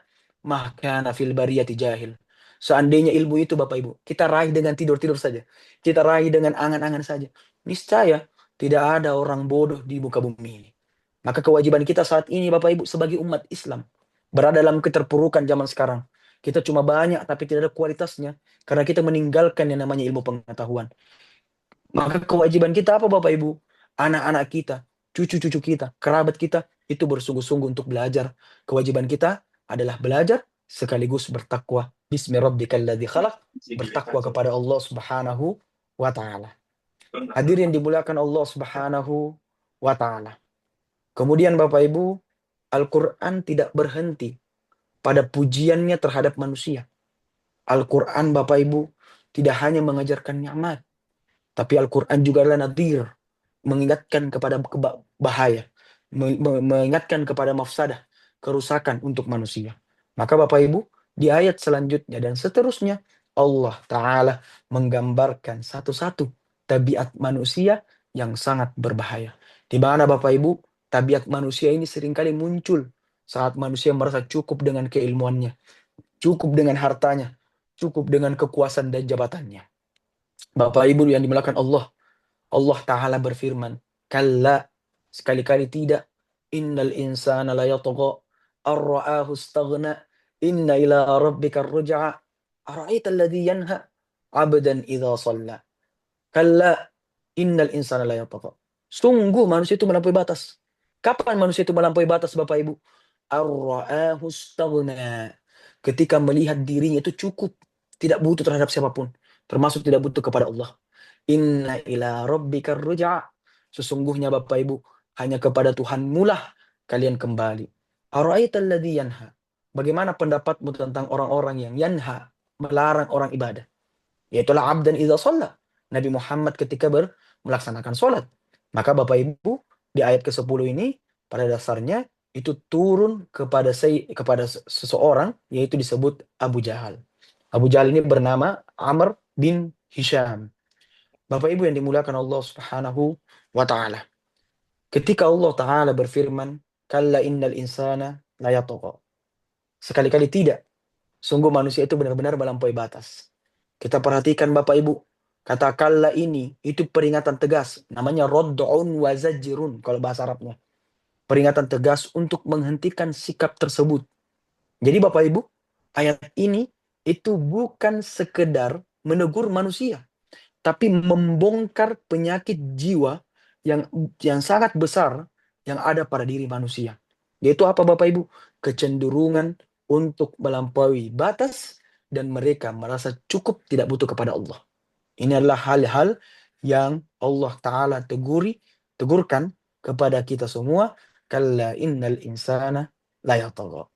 mah kana fil bariyati jahil." Seandainya ilmu itu Bapak Ibu, kita raih dengan tidur-tidur saja. Kita raih dengan angan-angan saja. Niscaya tidak ada orang bodoh di muka bumi ini. Maka kewajiban kita saat ini Bapak Ibu sebagai umat Islam, berada dalam keterpurukan zaman sekarang. Kita cuma banyak tapi tidak ada kualitasnya. Karena kita meninggalkan yang namanya ilmu pengetahuan. Maka kewajiban kita apa Bapak Ibu? Anak-anak kita, cucu-cucu kita, kerabat kita, itu bersungguh-sungguh untuk belajar. Kewajiban kita adalah belajar sekaligus bertakwa. Bismi rabbikal ladzi khalaq, bertakwa kepada Allah Subhanahu wa taala. Hadirin dimuliakan Allah Subhanahu wa taala. Kemudian Bapak Ibu, Al-Qur'an tidak berhenti pada pujiannya terhadap manusia. Al-Qur'an Bapak Ibu tidak hanya mengajarkan nikmat, tapi Al-Quran juga adalah nadhir, mengingatkan kepada bahaya, mengingatkan kepada mafsadah, kerusakan untuk manusia. Maka Bapak Ibu, di ayat selanjutnya dan seterusnya, Allah Ta'ala menggambarkan satu-satu tabiat manusia yang sangat berbahaya. Di mana Bapak Ibu, tabiat manusia ini seringkali muncul saat manusia merasa cukup dengan keilmuannya, cukup dengan hartanya, cukup dengan kekuasaan dan jabatannya. Bapak Ibu yang dimuliakan Allah, Allah Ta'ala berfirman, kalla, sekali-kali tidak, innal insana la yatgha ar-ra'ahu istaghna, inna ila rabbika ar-ruj'a, ara'aita alladhi yanha 'abdan idza shalla. Kalla, innal insana la yatgha. Sungguh manusia itu melampaui batas. Kapan manusia itu melampaui batas Bapak Ibu? Ar-ra'ahu istaghna. Ketika melihat dirinya itu cukup, tidak butuh terhadap siapapun, termasuk tidak butuh kepada Allah. Inna ila rabbikar ruj'a. Sesungguhnya Bapak Ibu, hanya kepada Tuhanmu lah kalian kembali. Ara'aital ladzi yanha. Bagaimana pendapatmu tentang orang-orang yang yanha, melarang orang ibadah? Yaitulah abdan idza shalla. Nabi Muhammad ketika melaksanakan sholat. Maka Bapak Ibu, di ayat ke-10 ini pada dasarnya itu turun kepada seseorang, yaitu disebut Abu Jahal. Abu Jahal ini bernama Amr bin Hisham. Bapak Ibu yang dimuliakan Allah Subhanahu wa taala. Ketika Allah taala berfirman, "Kalla innal insana la yatgha." Sekali-kali tidak. Sungguh manusia itu benar-benar melampaui batas. Kita perhatikan Bapak Ibu, kata kalla ini itu peringatan tegas, namanya rad'un wa zajrun kalau bahasa Arabnya. Peringatan tegas untuk menghentikan sikap tersebut. Jadi Bapak Ibu, ayat ini itu bukan sekedar menegur manusia, tapi membongkar penyakit jiwa yang sangat besar yang ada pada diri manusia. Yaitu apa Bapak Ibu? Kecenderungan untuk melampaui batas dan mereka merasa cukup tidak butuh kepada Allah. Ini adalah hal-hal yang Allah Ta'ala tegurkan kepada kita semua. Kalla innal insana la yatagha.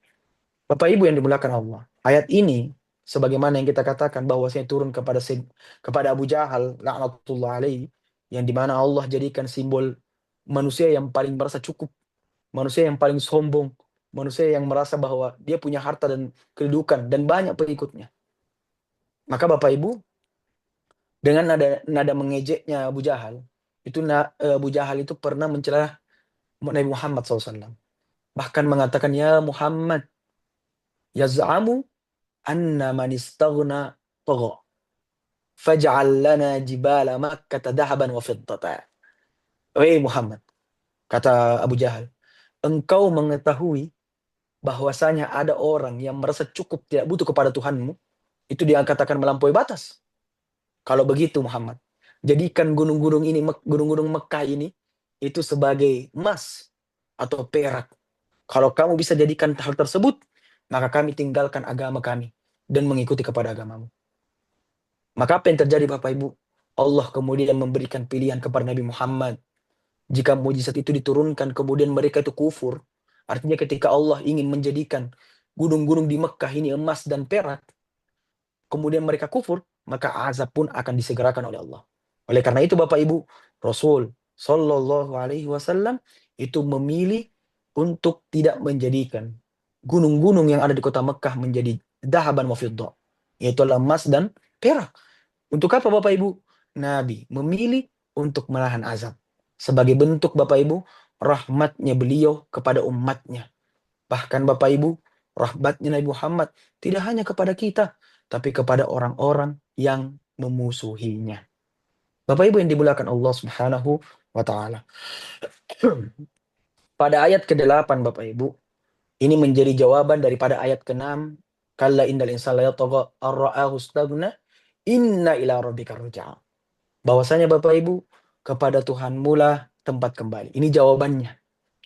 Bapak Ibu yang dimuliakan Allah. Ayat ini sebagaimana yang kita katakan bahwasanya turun kepada Abu Jahal laknatullah alaihi, yang dimana Allah jadikan simbol manusia yang paling merasa cukup, manusia yang paling sombong, manusia yang merasa bahwa dia punya harta dan kedudukan dan banyak pengikutnya. Maka Bapak Ibu, dengan nada nada mengejeknya Abu Jahal, Abu Jahal itu pernah mencela Nabi Muhammad SAW. Bahkan mengatakan, ya Muhammad, yaz'amu anna man istaghna tagha. Faj'al lana jibala Makkah dahaban wa fiddata. Wahai Muhammad, kata Abu Jahal, engkau mengetahui bahwasanya ada orang yang merasa cukup tidak butuh kepada Tuhanmu, itu dia katakan melampaui batas. Kalau begitu Muhammad, jadikan gunung-gunung Mekah ini itu sebagai emas atau perak. Kalau kamu bisa jadikan hal tersebut, maka kami tinggalkan agama kami dan mengikuti kepada agamamu. Maka apa yang terjadi Bapak Ibu? Allah kemudian memberikan pilihan kepada Nabi Muhammad. Jika mujizat itu diturunkan kemudian mereka itu kufur, artinya ketika Allah ingin menjadikan gunung-gunung di Mekah ini emas dan perak, kemudian mereka kufur, maka azab pun akan disegerakan oleh Allah. Oleh karena itu Bapak Ibu, Rasul Shallallahu Alaihi Wasallam itu memilih untuk tidak menjadikan gunung-gunung yang ada di kota Mekah menjadi dahaban wa fiddah, yaitu emas dan perak. Untuk apa Bapak Ibu? Nabi memilih untuk menahan azab. Sebagai bentuk Bapak Ibu, rahmatnya beliau kepada umatnya. Bahkan Bapak Ibu, rahmatnya Nabi Muhammad tidak hanya kepada kita, tapi kepada orang-orang yang memusuhinya. Bapak Ibu yang dimuliakan Allah Subhanahu wa taala. Pada ayat ke-8 Bapak Ibu, ini menjadi jawaban daripada ayat ke-6, kalla innal insana yatagha ar-ra'ahu istaghna inna ila rabbika ruj'a. Bahwasanya Bapak Ibu, kepada Tuhanmu lah tempat kembali. Ini jawabannya.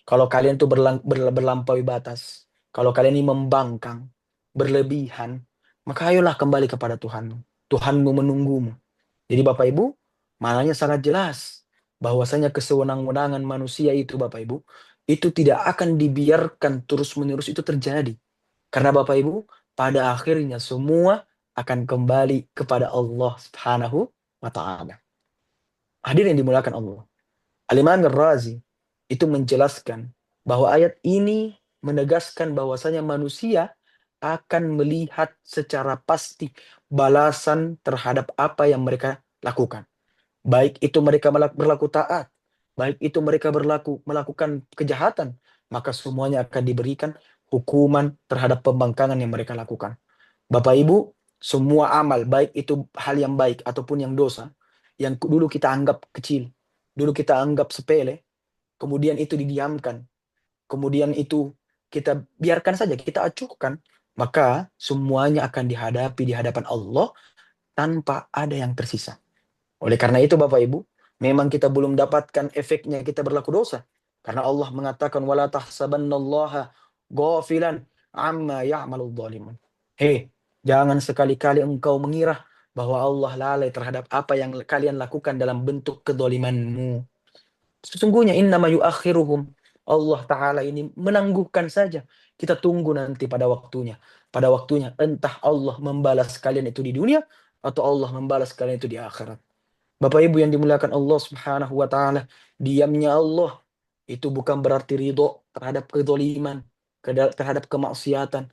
Kalau kalian tuh berlampaui batas, kalau kalian ini membangkang, berlebihan, maka ayolah kembali kepada Tuhanmu. Tuhanmu menunggumu. Jadi Bapak Ibu, maknanya sangat jelas bahwasanya kesewenang-wenangan manusia itu Bapak Ibu, itu tidak akan dibiarkan terus-menerus itu terjadi. Karena Bapak Ibu, pada akhirnya semua akan kembali kepada Allah Subhanahu wa taala. Hadirin yang dimuliakan Allah. Al-Imam Ar-Razi itu menjelaskan bahwa ayat ini menegaskan bahwasanya manusia akan melihat secara pasti balasan terhadap apa yang mereka lakukan. Baik itu mereka berlaku taat, baik itu mereka melakukan kejahatan, maka semuanya akan diberikan hukuman terhadap pembangkangan yang mereka lakukan. Bapak Ibu, semua amal, baik itu hal yang baik ataupun yang dosa, yang dulu kita anggap kecil, dulu kita anggap sepele, kemudian itu didiamkan, kemudian itu kita biarkan saja, kita acuhkan, maka semuanya akan dihadapi di hadapan Allah tanpa ada yang tersisa. Oleh karena itu Bapak Ibu, memang kita belum dapatkan efeknya kita berlaku dosa. Karena Allah mengatakan, wala tahsabannallaha ghafilan amma ya'malul zalimun. Hei, jangan sekali-kali engkau mengira bahwa Allah lalai terhadap apa yang kalian lakukan dalam bentuk kedolimanmu. Sesungguhnya innama yuakhiruhum. Allah Ta'ala ini menangguhkan saja. Kita tunggu nanti pada waktunya. Pada waktunya entah Allah membalas kalian itu di dunia atau Allah membalas kalian itu di akhirat. Bapak Ibu yang dimuliakan Allah Subhanahu wa taala, diamnya Allah itu bukan berarti ridho terhadap kezaliman, terhadap kemaksiatan.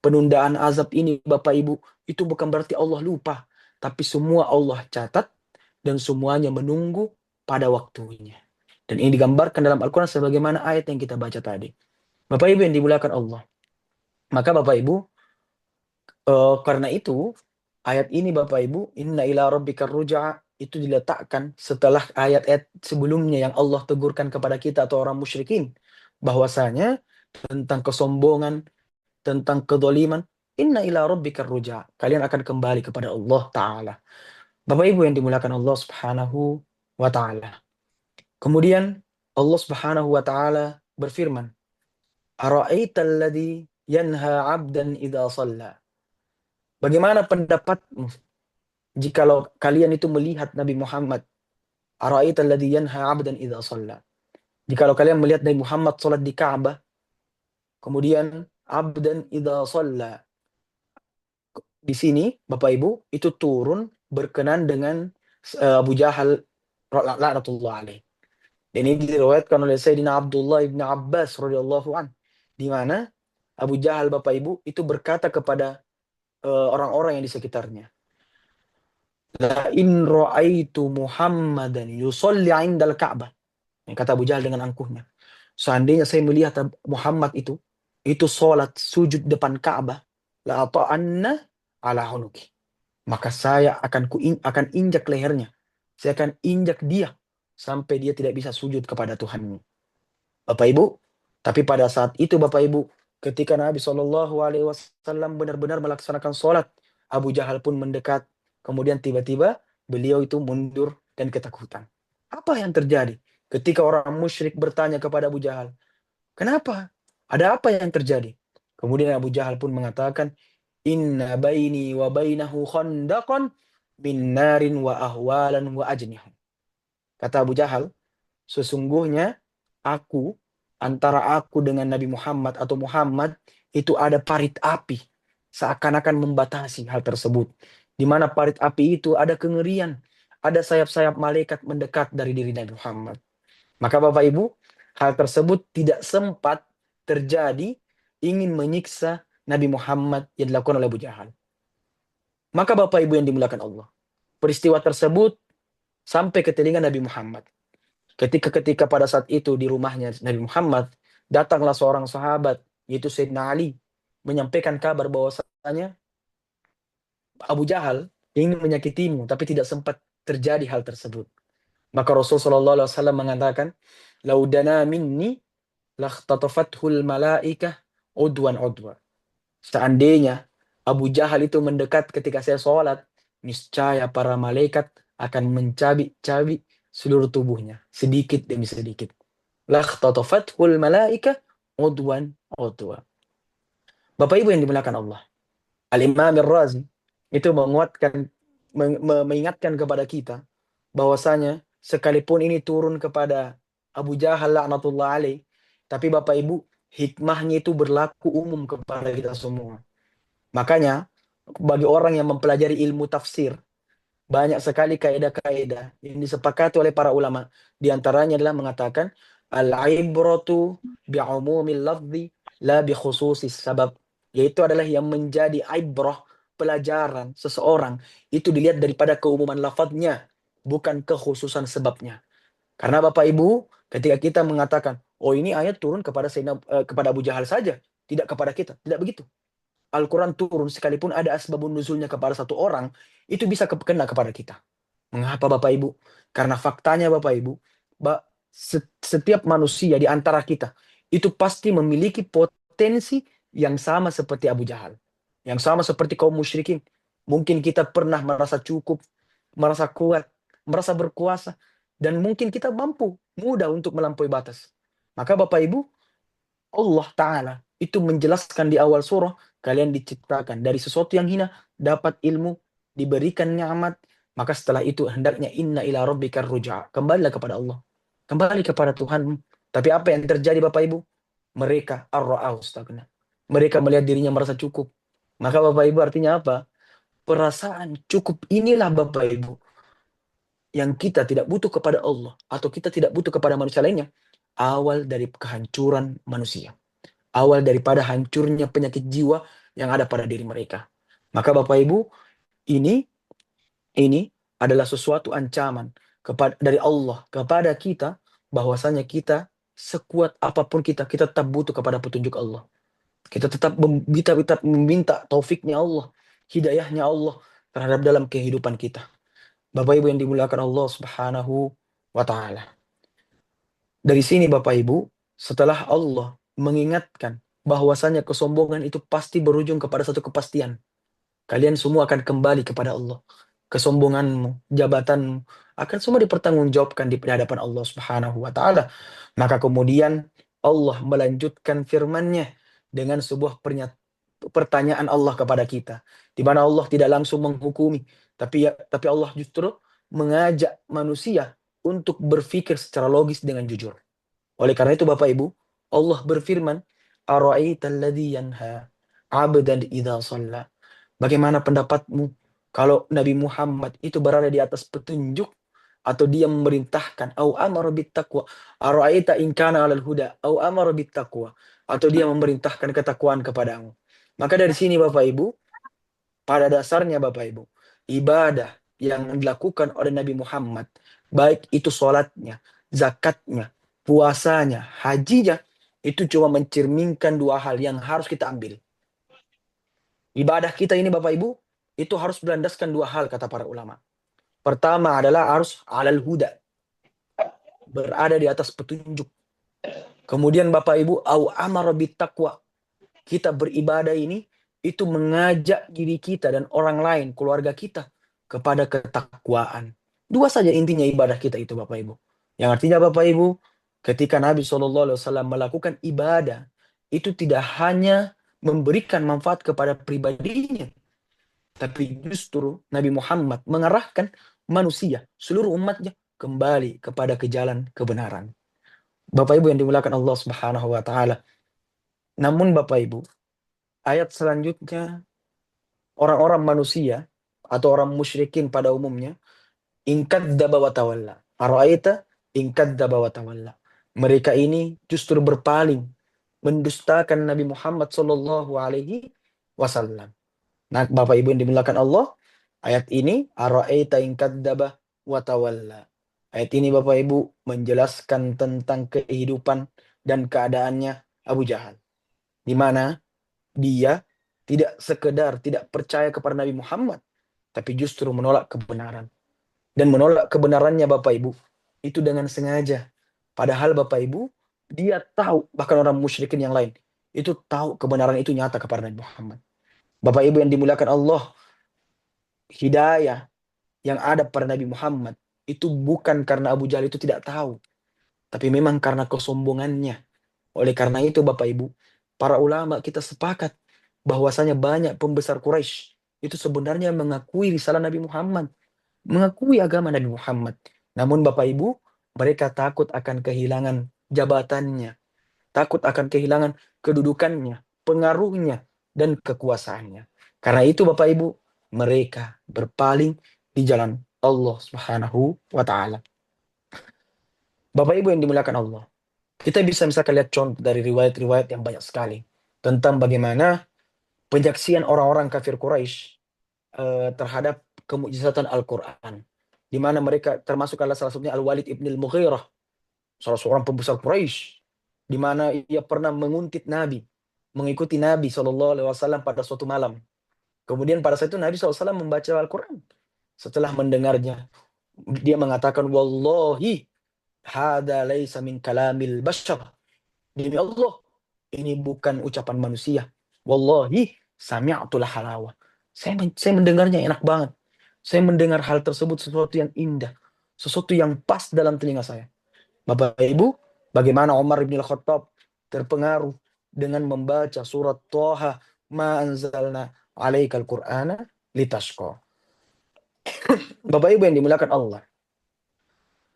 Penundaan azab ini Bapak Ibu, itu bukan berarti Allah lupa, tapi semua Allah catat dan semuanya menunggu pada waktunya. Dan ini digambarkan dalam Al-Quran sebagaimana ayat yang kita baca tadi. Bapak Ibu yang dimuliakan Allah. Maka Bapak Ibu, karena itu ayat ini Bapak Ibu, inna ila rabbika ruja'a, itu diletakkan setelah ayat-ayat sebelumnya yang Allah tegurkan kepada kita atau orang musyrikin bahwasanya tentang kesombongan, tentang kedoliman, inna ila rabbika ruja'a. Kalian akan kembali kepada Allah Ta'ala. Bapak Ibu yang dimuliakan Allah Subhanahu wa Ta'ala. Kemudian Allah Subhanahu wa Ta'ala berfirman, Ara'aita alladhi yanha 'abdan idza shalla. Bagaimana pendapatmu jikalau kalian itu melihat Nabi Muhammad? Ara'aita alladhi yanha 'abdan idza shalla. Jikalau kalian melihat Nabi Muhammad salat di Ka'bah, kemudian 'abdan idza shalla. Di sini Bapak Ibu itu turun berkenan dengan Abu Jahal laknatullah alaih. Dan ini diriwayatkan oleh Sayyidina Abdullah ibn Abbas radhiyallahu an, di mana Abu Jahal Bapak Ibu itu berkata kepada orang-orang yang di sekitarnya, la in ra'aitu Muhammadan yusalli 'indal Ka'bah. Yang kata Abu Jahal dengan angkuhnya, seandainya saya melihat Muhammad itu salat sujud depan Ka'bah, la ata'anna ala hunuki. Maka saya akan injak lehernya. Saya akan injak dia sampai dia tidak bisa sujud kepada Tuhannya. Bapak Ibu, tapi pada saat itu Bapak Ibu, ketika Nabi Shallallahu Alaihi Wasallam benar-benar melaksanakan sholat, Abu Jahal pun mendekat. Kemudian tiba-tiba beliau itu mundur dan ketakutan. Apa yang terjadi? Ketika orang musyrik bertanya kepada Abu Jahal, kenapa? Ada apa yang terjadi? Kemudian Abu Jahal pun mengatakan, Inna baini wa bainahu khandaqan min narin wa ahwalan wa ajnihun. Kata Abu Jahal, sesungguhnya antara aku dengan Nabi Muhammad atau Muhammad itu ada parit api. Seakan-akan membatasi hal tersebut. Di mana parit api itu ada kengerian. Ada sayap-sayap malaikat mendekat dari diri Nabi Muhammad. Maka Bapak Ibu, hal tersebut tidak sempat terjadi ingin menyiksa Nabi Muhammad yang dilakukan oleh Abu Jahal. Maka Bapak Ibu yang dimuliakan Allah, peristiwa tersebut sampai ke telinga Nabi Muhammad. Ketika pada saat itu di rumahnya Nabi Muhammad, datanglah seorang sahabat, yaitu Sayyidina Ali, menyampaikan kabar bahwasanya Abu Jahal ingin menyakitimu, tapi tidak sempat terjadi hal tersebut. Maka Rasulullah SAW mengatakan, Laudana minni lakhtatafathul malaikah udwan udwa. Seandainya Abu Jahal itu mendekat ketika saya sholat, niscaya para malaikat akan mencabik-cabik seluruh tubuhnya, sedikit demi sedikit. Lakhtatafathul malaikah udwan udwa. Bapak Ibu yang dimuliakan Allah, Al-Imam Ar-Razi itu mengingatkan kepada kita bahwasanya sekalipun ini turun kepada Abu Jahal laknatullah alaih, tapi Bapak Ibu, hikmahnya itu berlaku umum kepada kita semua. Makanya bagi orang yang mempelajari ilmu tafsir, banyak sekali kaidah-kaidah yang disepakati oleh para ulama. Di antaranya adalah mengatakan al-ibratu bi'umumil lafzi la bi khususis sabab. Yaitu adalah yang menjadi ibrah, pelajaran seseorang itu dilihat daripada keumuman lafadznya, bukan kekhususan sebabnya. Karena Bapak Ibu, ketika kita mengatakan, oh ini ayat turun kepada Abu Jahal saja, tidak kepada kita. Tidak begitu. Al-Quran turun sekalipun ada asbabun nuzulnya kepada satu orang, itu bisa kena kepada kita. Mengapa Bapak Ibu? Karena faktanya Bapak Ibu, setiap manusia di antara kita, itu pasti memiliki potensi yang sama seperti Abu Jahal. Yang sama seperti kaum musyrikin. Mungkin kita pernah merasa cukup, merasa kuat, merasa berkuasa, dan mungkin kita mampu, mudah untuk melampaui batas. Maka Bapak Ibu, Allah Ta'ala itu menjelaskan di awal surah, kalian diciptakan dari sesuatu yang hina, dapat ilmu, diberikan nikmat, maka setelah itu hendaknya inna ila rabbikar ruja'. Kembalilah kepada Allah. Kembali kepada Tuhan. Tapi apa yang terjadi Bapak Ibu? Mereka mereka melihat dirinya merasa cukup. Maka Bapak Ibu artinya apa? Perasaan cukup inilah Bapak Ibu yang kita tidak butuh kepada Allah atau kita tidak butuh kepada manusia lainnya. Awal dari kehancuran manusia. Awal daripada hancurnya penyakit jiwa yang ada pada diri mereka. Maka Bapak Ibu, ini adalah sesuatu ancaman dari Allah kepada kita, bahwasanya kita sekuat apapun kita tetap butuh kepada petunjuk Allah. Kita tetap meminta taufiknya Allah, hidayahnya Allah terhadap dalam kehidupan kita. Bapak Ibu yang dimuliakan Allah Subhanahu wa taala. Dari sini Bapak Ibu, setelah Allah mengingatkan bahwasanya kesombongan itu pasti berujung kepada satu kepastian. Kalian semua akan kembali kepada Allah. Kesombonganmu, jabatanmu akan semua dipertanggungjawabkan di hadapan Allah Subhanahu wa taala. Maka kemudian Allah melanjutkan firman-Nya dengan sebuah pertanyaan Allah kepada kita, di mana Allah tidak langsung menghukumi, tapi Allah justru mengajak manusia untuk berpikir secara logis dengan jujur. Oleh karena itu Bapak Ibu, Allah berfirman, "Ara'aital ladzi yanha 'abdan idza shalla." Bagaimana pendapatmu kalau Nabi Muhammad itu berada di atas petunjuk atau dia memerintahkan au amara bittaqwa, ara'aita in kana 'alal huda au amara bittaqwa, atau dia memerintahkan ketakwaan kepadamu. Maka dari sini Bapak Ibu, pada dasarnya Bapak Ibu, ibadah yang dilakukan oleh Nabi Muhammad, baik itu sholatnya, zakatnya, puasanya, hajinya, itu cuma mencerminkan dua hal yang harus kita ambil. Ibadah kita ini Bapak Ibu, itu harus berlandaskan dua hal kata para ulama. Pertama adalah harus alal huda, berada di atas petunjuk. Kemudian Bapak Ibu, au amara bittaqwa. Kita beribadah ini itu mengajak diri kita dan orang lain, keluarga kita, kepada ketakwaan. Dua saja intinya ibadah kita itu Bapak Ibu. Yang artinya Bapak Ibu, ketika Nabi SAW melakukan ibadah, itu tidak hanya memberikan manfaat kepada pribadinya, tapi justru Nabi Muhammad mengarahkan manusia, seluruh umatnya, kembali kepada ke jalan kebenaran. Bapak Ibu yang dimuliakan Allah Subhanahu wa taala. Namun Bapak Ibu, ayat selanjutnya, orang-orang manusia atau orang musyrikin pada umumnya, in kadzdzaba wa tawalla. Ara'aita in kadzdzaba wa tawalla. Mereka ini justru berpaling, mendustakan Nabi Muhammad sallallahu alaihi wasallam. Nah, Bapak Ibu yang dimuliakan Allah, ayat ini ara'aita in kadzdzaba wa tawalla. Ayat ini Bapak Ibu menjelaskan tentang kehidupan dan keadaannya Abu Jahal, di mana dia tidak sekedar tidak percaya kepada Nabi Muhammad, tapi justru menolak kebenaran. Dan menolak kebenarannya Bapak Ibu, itu dengan sengaja. Padahal Bapak Ibu, dia tahu, bahkan orang musyrikin yang lain, itu tahu kebenaran itu nyata kepada Nabi Muhammad. Bapak Ibu yang dimuliakan Allah, hidayah yang ada pada Nabi Muhammad, itu bukan karena Abu Jahal itu tidak tahu, tapi memang karena kesombongannya. Oleh karena itu Bapak Ibu, para ulama kita sepakat bahwasanya banyak pembesar Quraisy itu sebenarnya mengakui risalah Nabi Muhammad, mengakui agama Nabi Muhammad. Namun Bapak Ibu, mereka takut akan kehilangan jabatannya, takut akan kehilangan kedudukannya, pengaruhnya, dan kekuasaannya. Karena itu Bapak Ibu, mereka berpaling di jalan Allah Subhanahu wa taala. Bapak Ibu yang dimuliakan Allah, kita bisa misalkan lihat contoh dari riwayat-riwayat yang banyak sekali tentang bagaimana penyaksian orang-orang kafir Quraisy terhadap kemujizatan Al-Quran. Di mana mereka termasuk adalah salah satunya Al-Walid ibn al-Mughirah, salah seorang pembesar Quraisy, di mana ia pernah menguntit Nabi, mengikuti Nabi SAW pada suatu malam. Kemudian pada saat itu Nabi SAW membaca Al-Quran. Setelah mendengarnya, dia mengatakan, Wallahi, hada laysa min kalamil bashar. Demi Allah, ini bukan ucapan manusia. Wallahi, sami'atul halawa. Saya mendengarnya enak banget. Saya mendengar hal tersebut sesuatu yang indah. Sesuatu yang pas dalam telinga saya. Bapak Ibu, bagaimana Umar bin Khattab terpengaruh dengan membaca surat Thaha, ma anzalna alaikal Qur'ana litashqa. Bapak Ibu yang dimuliakan Allah.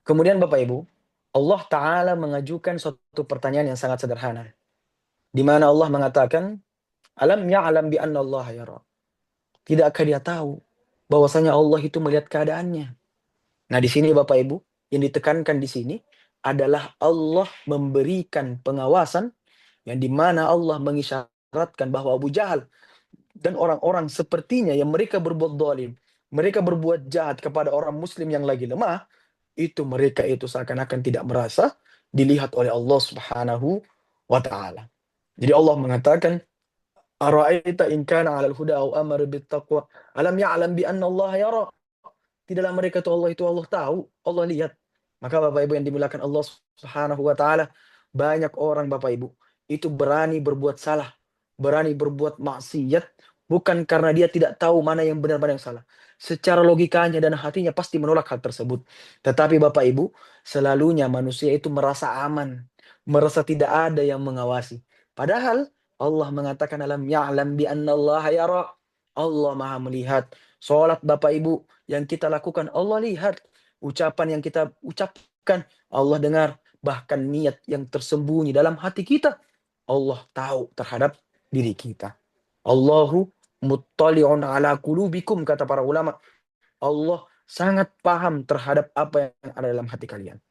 Kemudian Bapak Ibu, Allah Ta'ala mengajukan suatu pertanyaan yang sangat sederhana. Di mana Allah mengatakan, Alam ya'lam bi anna Allah yara. Tidakkah dia tahu bahwasanya Allah itu melihat keadaannya? Nah, di sini Bapak Ibu, yang ditekankan di sini adalah Allah memberikan pengawasan yang di mana Allah mengisyaratkan bahwa Abu Jahal dan orang-orang sepertinya yang mereka berbuat zalim, mereka berbuat jahat kepada orang muslim yang lagi lemah, itu mereka itu seakan-akan tidak merasa dilihat oleh Allah Subhanahu wa taala. Jadi Allah mengatakan, "Ara'aita in kana 'alal huda aw amara bit taqwa, alam ya'lam bi anna Allah yara?" Tidaklah mereka itu Allah tahu, Allah lihat. Maka Bapak Ibu yang dimuliakan Allah Subhanahu wa taala, banyak orang Bapak Ibu itu berani berbuat salah, berani berbuat maksiat bukan karena dia tidak tahu mana yang benar mana yang salah. Secara logikanya dan hatinya pasti menolak hal tersebut. Tetapi Bapak Ibu, selalunya manusia itu merasa aman, merasa tidak ada yang mengawasi. Padahal Allah mengatakan alam ya'lam bi annallaha yara. Allah Maha melihat. Salat Bapak Ibu yang kita lakukan Allah lihat. Ucapan yang kita ucapkan Allah dengar. Bahkan niat yang tersembunyi dalam hati kita Allah tahu terhadap diri kita. Allahu muttali'un ala qulubikum, kata para ulama. Allah sangat paham terhadap apa yang ada dalam hati kalian.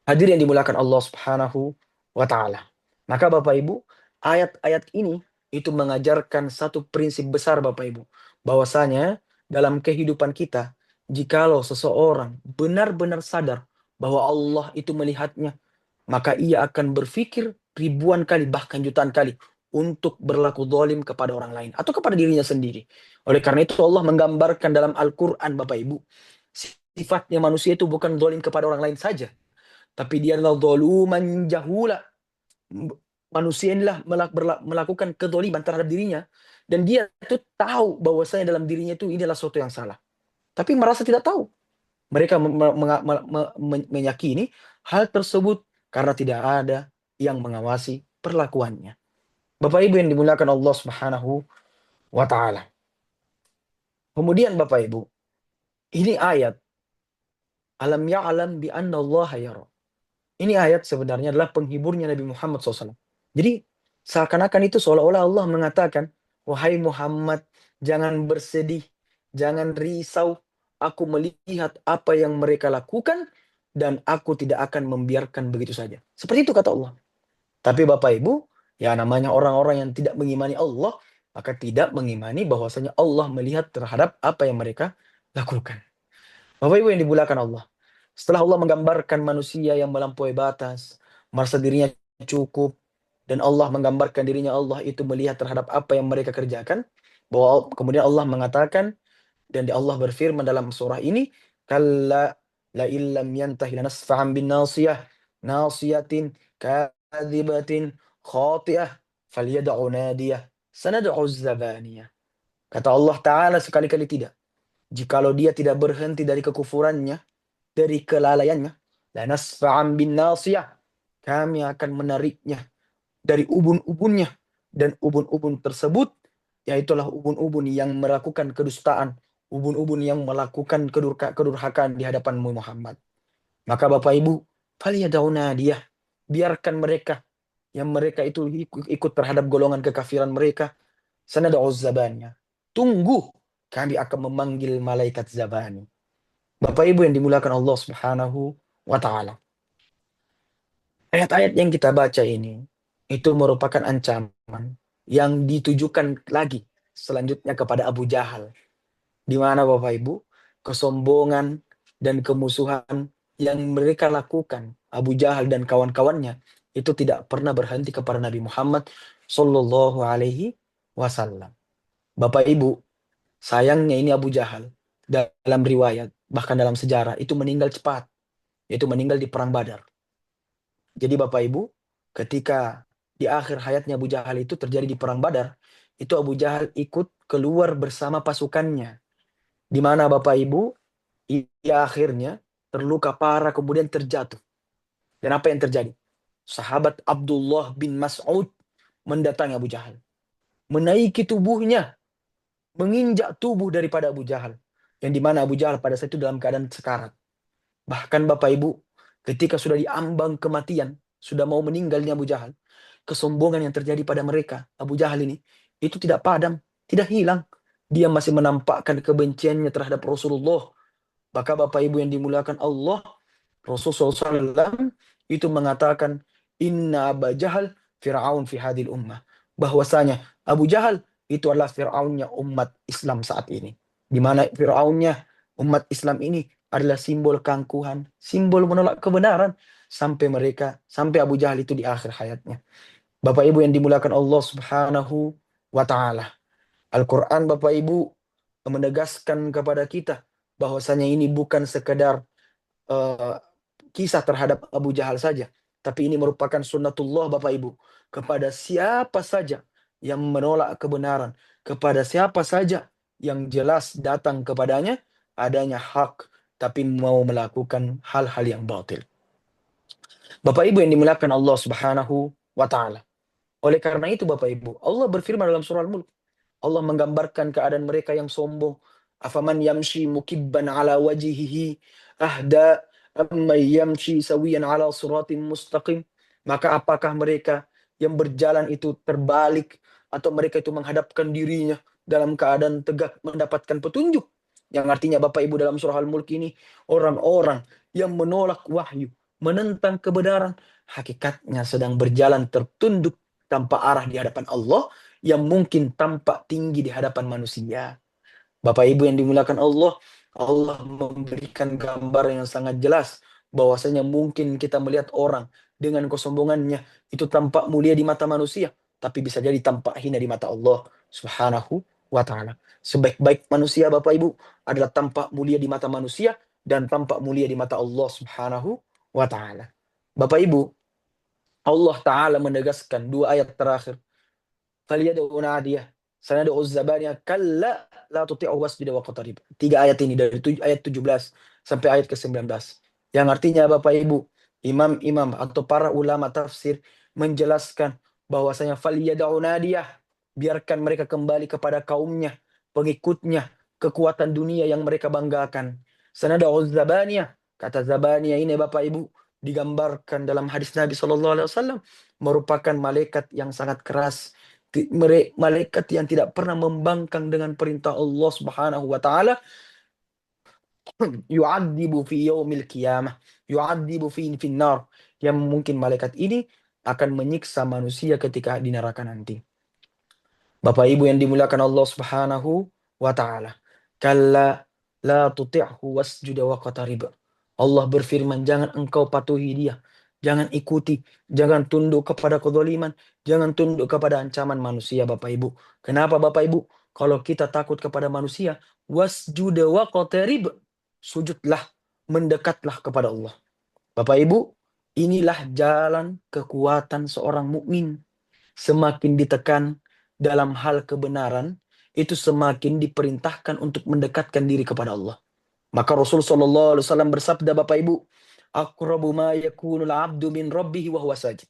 Hadir yang dimuliakan Allah Subhanahu wa taala. Maka Bapak Ibu, ayat-ayat ini itu mengajarkan satu prinsip besar Bapak Ibu, bahwasanya dalam kehidupan kita, jikalau seseorang benar-benar sadar bahwa Allah itu melihatnya, maka ia akan berpikir ribuan kali bahkan jutaan kali untuk berlaku zalim kepada orang lain atau kepada dirinya sendiri. Oleh karena itu Allah menggambarkan dalam Al-Qur'an Bapak Ibu, sifatnya manusia itu bukan zalim kepada orang lain saja, tapi dia adalah zaluman jahula. Manusia inilah melakukan kezaliman terhadap dirinya dan dia itu tahu bahwasanya dalam dirinya itu inilah sesuatu yang salah. Tapi merasa tidak tahu. Mereka meyakini hal tersebut karena tidak ada yang mengawasi perlakuannya. Bapak Ibu yang dimuliakan Allah Subhanahu wa taala. Kemudian Bapak Ibu, ini ayat alam ya'lam bi anna Allah yara. Ini ayat sebenarnya adalah penghiburnya Nabi Muhammad SAW. Jadi seakan-akan itu seolah-olah Allah mengatakan, wahai Muhammad, jangan bersedih, jangan risau. Aku melihat apa yang mereka lakukan dan aku tidak akan membiarkan begitu saja. Seperti itu kata Allah. Tapi Bapak Ibu, ya namanya orang-orang yang tidak mengimani Allah, maka tidak mengimani bahwasanya Allah melihat terhadap apa yang mereka lakukan. Bapak Ibu yang dimuliakan Allah. Setelah Allah menggambarkan manusia yang melampaui batas, merasa dirinya cukup, dan Allah menggambarkan dirinya Allah itu melihat terhadap apa yang mereka kerjakan, bahwa kemudian Allah mengatakan, dan Allah berfirman dalam surah ini, kalla la illam yantahi lanasfa'an bin nasiyah, nasiyatin kadhibatin khati'ah, falyad'u nadiyah, sanad'u zabaniyah. Kata Allah Ta'ala sekali-kali tidak. Jikalau dia tidak berhenti dari kekufurannya, dari kelalaiannya, lanasfa'an bin nasiyah, kami akan menariknya dari ubun-ubunnya, dan ubun-ubun tersebut yaitulah ubun-ubun yang melakukan kedustaan, ubun-ubun yang melakukan kedurhakaan di hadapanmu Muhammad. Maka Bapak Ibu, faliyadauna dia, biarkan mereka yang mereka itu ikut terhadap golongan kekafiran mereka, sanad'u zabaniyah. Tunggu, kami akan memanggil malaikat zabani. Bapak Ibu yang dimuliakan Allah Subhanahu wa taala. Ayat-ayat yang kita baca ini itu merupakan ancaman yang ditujukan lagi selanjutnya kepada Abu Jahal. Di mana Bapak Ibu, kesombongan dan kemusuhan yang mereka lakukan, Abu Jahal dan kawan-kawannya, itu tidak pernah berhenti kepada Nabi Muhammad Sallallahu Alaihi Wasallam. Bapak Ibu, sayangnya ini Abu Jahal dalam riwayat, bahkan dalam sejarah, itu meninggal cepat, yaitu meninggal di Perang Badar. Jadi Bapak Ibu, ketika di akhir hayatnya Abu Jahal itu terjadi di Perang Badar, itu Abu Jahal ikut keluar bersama pasukannya. Di mana Bapak Ibu, ia akhirnya terluka parah kemudian terjatuh. Dan apa yang terjadi? Sahabat Abdullah bin Mas'ud mendatangi Abu Jahal. Menaiki tubuhnya, menginjak tubuh daripada Abu Jahal. Yang di mana Abu Jahal pada saat itu dalam keadaan sekarat. Bahkan Bapak Ibu, ketika sudah diambang kematian, sudah mau meninggalnya Abu Jahal, kesombongan yang terjadi pada mereka, Abu Jahal ini, itu tidak padam, tidak hilang. Dia masih menampakkan kebenciannya terhadap Rasulullah. Maka Bapak Ibu yang dimuliakan Allah, Rasulullah SAW itu mengatakan, Inna Abu Jahal Fir'aun fi hadil ummah. Bahwasanya Abu Jahal itu adalah Fir'aunnya umat Islam saat ini. di mana Firaunnya umat Islam ini adalah simbol keangkuhan, simbol menolak kebenaran sampai Abu Jahal itu di akhir hayatnya. Bapak Ibu yang dimuliakan Allah Subhanahu wa taala. Al-Qur'an Bapak Ibu menegaskan kepada kita bahwasanya ini bukan sekedar eh, kisah terhadap Abu Jahal saja, tapi ini merupakan sunnatullah Bapak Ibu kepada siapa saja yang menolak kebenaran, kepada siapa saja yang jelas datang kepadanya adanya hak, tapi mau melakukan hal-hal yang batil. Bapak Ibu yang dimuliakan Allah Subhanahu wa taala. Oleh karena itu Bapak Ibu, Allah berfirman dalam surah Al-Mulk, Allah menggambarkan keadaan mereka yang sombong. Afaman yamshi mukibban ala wajihihi ahda amman yamshi sawiyan ala suratim mustaqim. Maka apakah mereka yang berjalan itu terbalik atau mereka itu menghadapkan dirinya dalam keadaan tegak mendapatkan petunjuk? Yang artinya Bapak Ibu dalam surah Al-Mulk ini orang-orang yang menolak wahyu, menentang kebenaran, hakikatnya sedang berjalan tertunduk tanpa arah di hadapan Allah yang mungkin tampak tinggi di hadapan manusia. Bapak Ibu yang dimuliakan Allah, Allah memberikan gambar yang sangat jelas bahwasanya mungkin kita melihat orang dengan kesombongannya itu tampak mulia di mata manusia, tapi bisa jadi tampak hina di mata Allah Subhanahu wa taala. Sebaik-baik manusia Bapak Ibu adalah tampak mulia di mata manusia dan tampak mulia di mata Allah Subhanahu wa taala. Bapak Ibu, Allah taala menegaskan dua ayat terakhir, فَلْيَدْعُ نَادِيَهُ سَنَدْعُ الزَّبَانِيَةَ كَلَّا لَا تُطِعْهُ وَاسْجُدْ وَاقْتَرِب. Tiga ayat ini dari ayat 17 sampai ayat ke-19. Yang artinya Bapak Ibu, imam-imam atau para ulama tafsir menjelaskan bahwasanya فَلْيَدْعُ نَادِيَهُ, biarkan mereka kembali kepada kaumnya, pengikutnya, kekuatan dunia yang mereka banggakan. سَنَدْعُ الزَّبَانِيَةَ, kata Zabaniyah ini Bapak Ibu digambarkan dalam hadis Nabi SAW merupakan malaikat yang sangat keras, malaikat yang tidak pernah membangkang dengan perintah Allah Subhanahu wa taala. Yu'adzibu fi yaumil qiyamah, yu'adzibu fi finnar, yang mungkin malaikat ini akan menyiksa manusia ketika di neraka nanti. Bapak Ibu yang dimuliakan Allah Subhanahu wa taala. Kalla la tuti'hu wasjud waqtarib. Allah berfirman, jangan engkau patuhi dia. Jangan ikuti, jangan tunduk kepada kezaliman, jangan tunduk kepada ancaman manusia Bapak Ibu. Kenapa Bapak Ibu? Kalau kita takut kepada manusia, wasjud waqtarib. Sujudlah, mendekatlah kepada Allah. Bapak Ibu, inilah jalan kekuatan seorang mukmin. Semakin ditekan dalam hal kebenaran, itu semakin diperintahkan untuk mendekatkan diri kepada Allah. Maka Rasul sallallahu alaihi wasallam bersabda Bapak Ibu, aqrabu ma yakunul 'abdu min rabbih wa huwa sajid.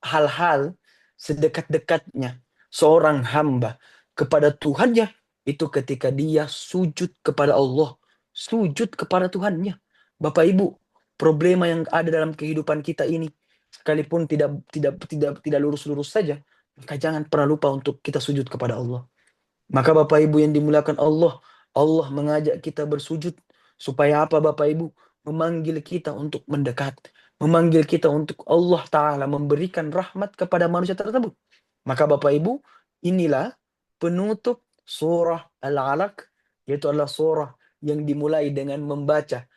Hal-hal sedekat-dekatnya seorang hamba kepada Tuhannya itu ketika dia sujud kepada Allah, sujud kepada Tuhannya. Bapak Ibu, problema yang ada dalam kehidupan kita ini sekalipun tidak lurus-lurus saja, maka jangan pernah lupa untuk kita sujud kepada Allah. Maka Bapak Ibu yang dimuliakan Allah, Allah mengajak kita bersujud supaya apa Bapak Ibu? Memanggil kita untuk mendekat, memanggil kita untuk Allah Ta'ala memberikan rahmat kepada manusia tersebut. Maka Bapak Ibu, inilah penutup surah Al-Alaq, yaitu adalah surah yang dimulai dengan membaca.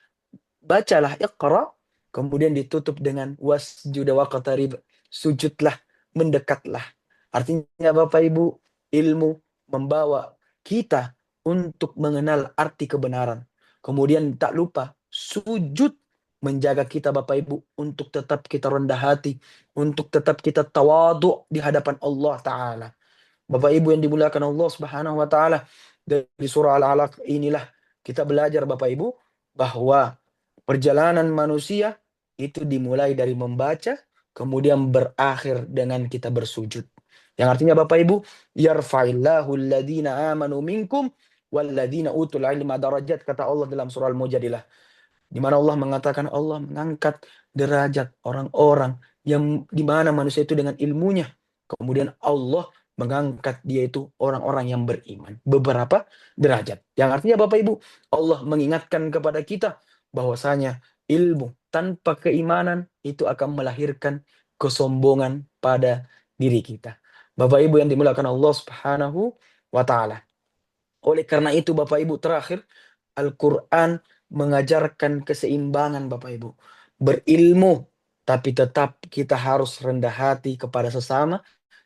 Bacalah Iqra, kemudian ditutup dengan wasjud waqtarib, sujudlah, mendekatlah. Artinya Bapak Ibu, ilmu membawa kita untuk mengenal arti kebenaran. Kemudian tak lupa sujud menjaga kita Bapak Ibu untuk tetap kita rendah hati, untuk tetap kita tawadhu di hadapan Allah Ta'ala. Bapak Ibu yang dimuliakan Allah Subhanahu wa taala, dari surah Al-Alaq inilah kita belajar Bapak Ibu bahwa perjalanan manusia itu dimulai dari membaca, kemudian berakhir dengan kita bersujud. Yang artinya Bapak Ibu, yarfa'illahu alladhina amanu minkum walladhina utul ilma darajat, kata Allah dalam surah Al-Mujadilah. Di mana Allah mengatakan Allah mengangkat derajat orang-orang yang di mana manusia itu dengan ilmunya. Kemudian Allah mengangkat dia itu orang-orang yang beriman. Beberapa derajat. Yang artinya Bapak Ibu, Allah mengingatkan kepada kita bahwasanya ilmu tanpa keimanan itu akan melahirkan kesombongan pada diri kita. Bapak Ibu yang dimuliakan Allah Subhanahu wa taala. Oleh karena itu Bapak Ibu, terakhir Al-Quran mengajarkan keseimbangan Bapak Ibu. Berilmu, tapi tetap kita harus rendah hati kepada sesama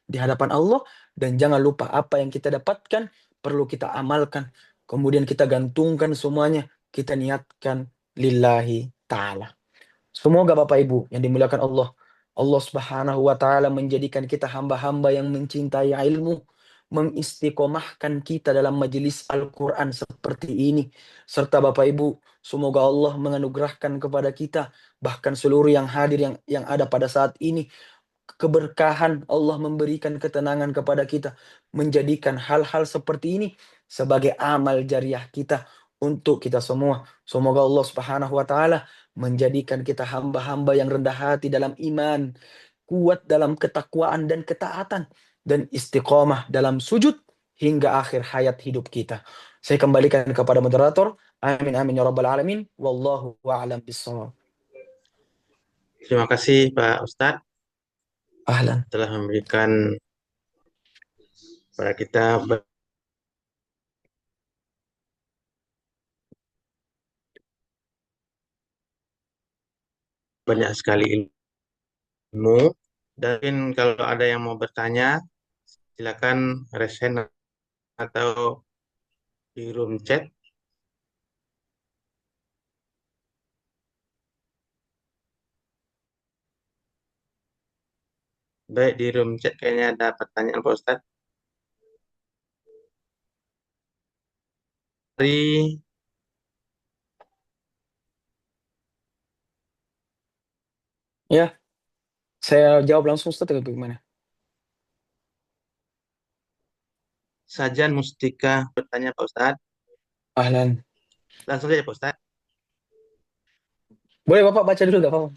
di hadapan Allah. Dan jangan lupa apa yang kita dapatkan perlu kita amalkan. Kemudian kita gantungkan semuanya. Kita niatkan lillahi ta'ala. Semoga Bapak Ibu yang dimuliakan Allah, Allah Subhanahu wa taala menjadikan kita hamba-hamba yang mencintai ilmu, mengistiqomahkan kita dalam majelis Al-Qur'an seperti ini. Serta Bapak Ibu, semoga Allah menganugerahkan kepada kita bahkan seluruh yang hadir yang ada pada saat ini keberkahan, Allah memberikan ketenangan kepada kita, menjadikan hal-hal seperti ini sebagai amal jariah kita untuk kita semua. Semoga Allah Subhanahu wa taala menjadikan kita hamba-hamba yang rendah hati dalam iman, kuat dalam ketakwaan dan ketaatan, dan istiqomah dalam sujud hingga akhir hayat hidup kita. Saya kembalikan kepada moderator. Amin amin ya rabbal alamin. Wallahu a'lam bishawab. Terima kasih Pak Ustadz Ahlan. telah memberikan pada kita banyak sekali ilmu. Dan kalau ada yang mau bertanya, silakan raise hand atau di room chat. Baik, di room chat kayaknya ada pertanyaan Pak Ustadz. Dari Ya, saya jawab langsung Ustaz atau bagaimana? Sajan Mustika bertanya Pak Ustadz. Ahlan. Langsung saja Pak Ustadz. Boleh Bapak baca dulu gak apa-apa?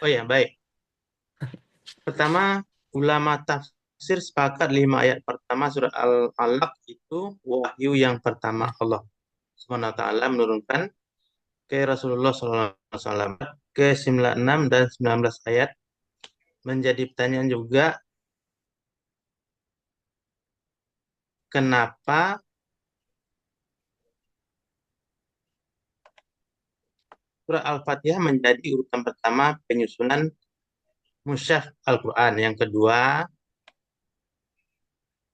Oh ya, baik. Pertama, ulama tafsir sepakat 5 ayat pertama surat Al-Alaq itu wahyu yang pertama Allah Subhanahu wa taala menurunkan ke Rasulullah SAW. Ke 96 dan 19 ayat menjadi pertanyaan juga, kenapa surah Al-Fatihah menjadi urutan pertama penyusunan mushaf Al-Quran. Yang kedua,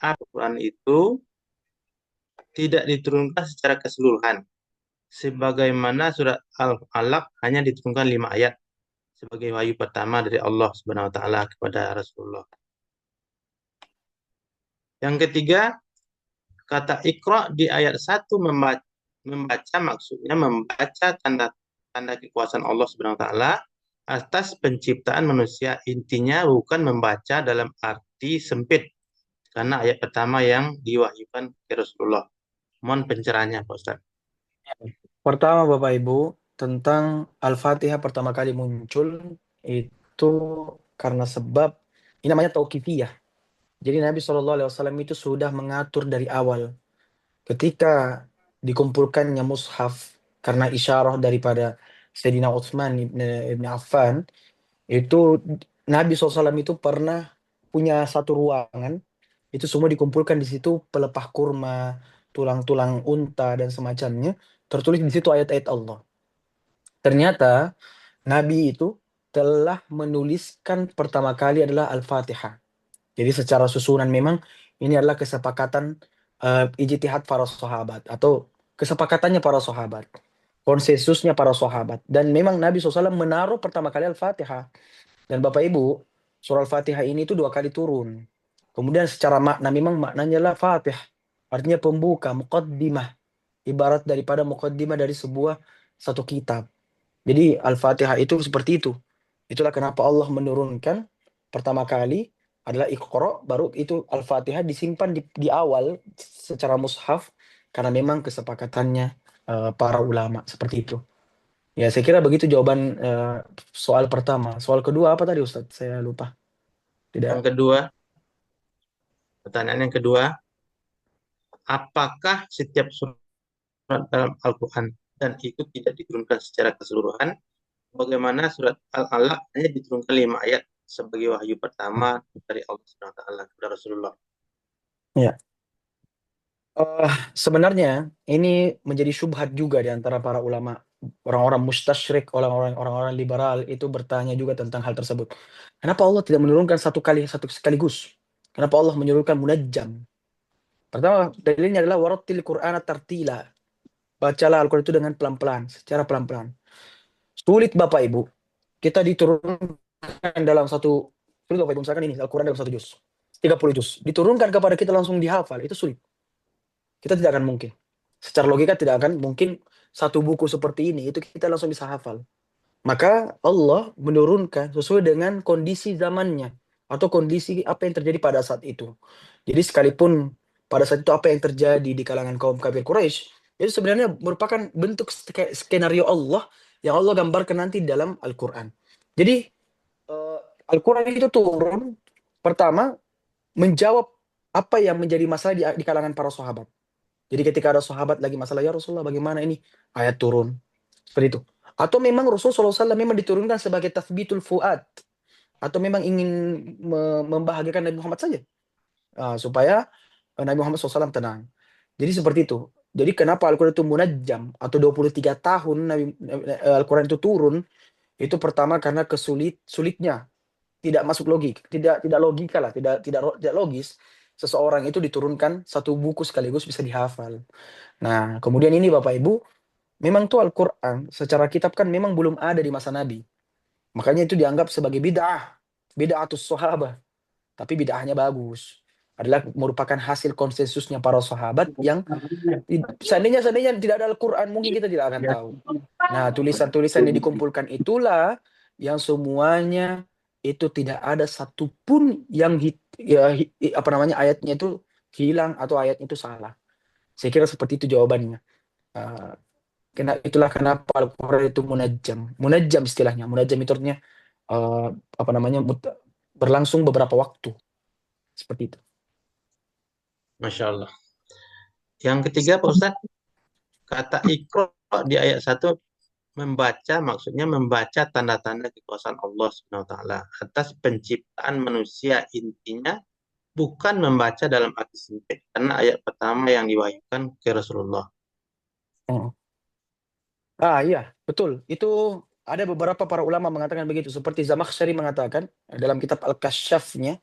Al-Quran itu tidak diturunkan secara keseluruhan. Sebagaimana surat Al-Alaq hanya diturunkan 5 ayat sebagai wahyu pertama dari Allah Subhanahu wa taala kepada Rasulullah. Yang ketiga, kata Iqra di ayat 1 membaca maksudnya membaca tanda kekuasaan Allah Subhanahu wa taala atas penciptaan manusia. Intinya bukan membaca dalam arti sempit karena ayat pertama yang diwahyukan ke Rasulullah. Mohon pencerahannya Pak Ustaz. Pertama Bapak Ibu, tentang Al-Fatihah pertama kali muncul itu karena sebab ini namanya tauqifiyah. Jadi Nabi SAW itu sudah mengatur dari awal. Ketika dikumpulkannya mushaf karena isyarah daripada Sayyidina Utsman ibn Affan, itu Nabi SAW itu pernah punya satu ruangan, itu semua dikumpulkan di situ pelepah kurma, tulang-tulang unta dan semacamnya, tertulis di situ ayat-ayat Allah. Ternyata Nabi itu telah menuliskan pertama kali adalah Al-Fatihah. Jadi secara susunan memang ini adalah kesepakatan ijtihad para sahabat atau kesepakatannya para sahabat, konsensusnya para sahabat. Dan memang Nabi SAW menaruh pertama kali Al-Fatihah. Dan Bapak Ibu, surah Al-Fatihah ini itu 2 kali turun. Kemudian secara makna memang maknanya lah Fatih. Artinya pembuka, muqaddimah. Ibarat daripada muqaddimah dari sebuah satu kitab. Jadi Al-Fatihah itu seperti itu. Itulah kenapa Allah menurunkan pertama kali adalah Iqra, baru itu Al-Fatihah disimpan di awal secara mushaf karena memang kesepakatannya para ulama seperti itu. Ya, saya kira begitu jawaban soal pertama. Soal kedua apa tadi Ustadz? Saya lupa. Yang Tidak. kedua, pertanyaan yang kedua, apakah setiap surat dalam Al-Quran dan itu tidak diturunkan secara keseluruhan? Bagaimana surat Al-Alaq hanya diturunkan 5 ayat sebagai wahyu pertama dari Allah Subhanahu wa taala kepada Rasulullah. Ya. Sebenarnya ini menjadi syubhat juga di antara para ulama. Orang-orang mustasyrik, orang-orang liberal itu bertanya juga tentang hal tersebut. Kenapa Allah tidak menurunkan satu sekaligus? Kenapa Allah menurunkan munajjam? Pertama, dalilnya adalah warattil Qur'ana tartila. Bacalah Al-Quran itu dengan pelan-pelan, secara pelan-pelan. Sulit Bapak Ibu. Kita diturunkan dalam satu, sulit Bapak Ibu, misalkan ini Al-Quran dalam satu juz. 30 juz. Diturunkan kepada kita langsung dihafal, itu sulit. Kita tidak akan mungkin. Secara logika tidak akan mungkin satu buku seperti ini, itu kita langsung bisa hafal. Maka Allah menurunkan sesuai dengan kondisi zamannya atau kondisi apa yang terjadi pada saat itu. Jadi sekalipun pada saat itu apa yang terjadi di kalangan kaum kafir Quraisy itu sebenarnya merupakan bentuk skenario Allah yang Allah gambarkan nanti dalam Al-Qur'an. Jadi eh, Al-Qur'an itu turun pertama menjawab apa yang menjadi masalah di kalangan para sahabat. Jadi ketika ada sahabat lagi masalah, ya Rasulullah bagaimana ini? Ayat turun. Seperti itu. Atau memang Rasulullah SAW memang diturunkan sebagai tathbitul fuad. Atau memang ingin membahagiakan Nabi Muhammad saja. Supaya Nabi Muhammad SAW tenang. Jadi seperti itu. Jadi kenapa Al-Quran itu munajjam atau 23 tahun Al-Quran itu turun, itu pertama karena sulitnya, tidak masuk logik, tidak logika lah, tidak logis seseorang itu diturunkan satu buku sekaligus bisa dihafal. Nah, kemudian ini Bapak Ibu, memang tuh Al-Quran secara kitab kan memang belum ada di masa Nabi. Makanya itu dianggap sebagai bid'ah. Bid'atus sahabah. Tapi bid'ahnya bagus. Adalah merupakan hasil konsensusnya para sahabat yang seandainya tidak ada Al-Quran mungkin kita tidak akan tahu. Nah, tulisan-tulisan yang dikumpulkan itulah yang semuanya itu tidak ada satupun yang apa namanya ayatnya itu hilang atau ayatnya itu salah. Saya kira seperti itu jawabannya. Uh, itulah kenapa Al-Quran itu munajjam. Munajjam istilahnya. Munajjam itu artinya eh, apa namanya berlangsung beberapa waktu. Seperti itu. Masya Allah. Yang ketiga, Pak Ustadz, kata Iqra di ayat satu membaca maksudnya membaca tanda-tanda kekuasaan Allah Subhanahu wa taala atas penciptaan manusia, intinya bukan membaca dalam arti sempit karena ayat pertama yang diwahyukan ke Rasulullah. Oh. Iya, betul. Itu ada beberapa para ulama mengatakan begitu. Seperti Zamakhsyari mengatakan dalam kitab Al-Kasyafnya,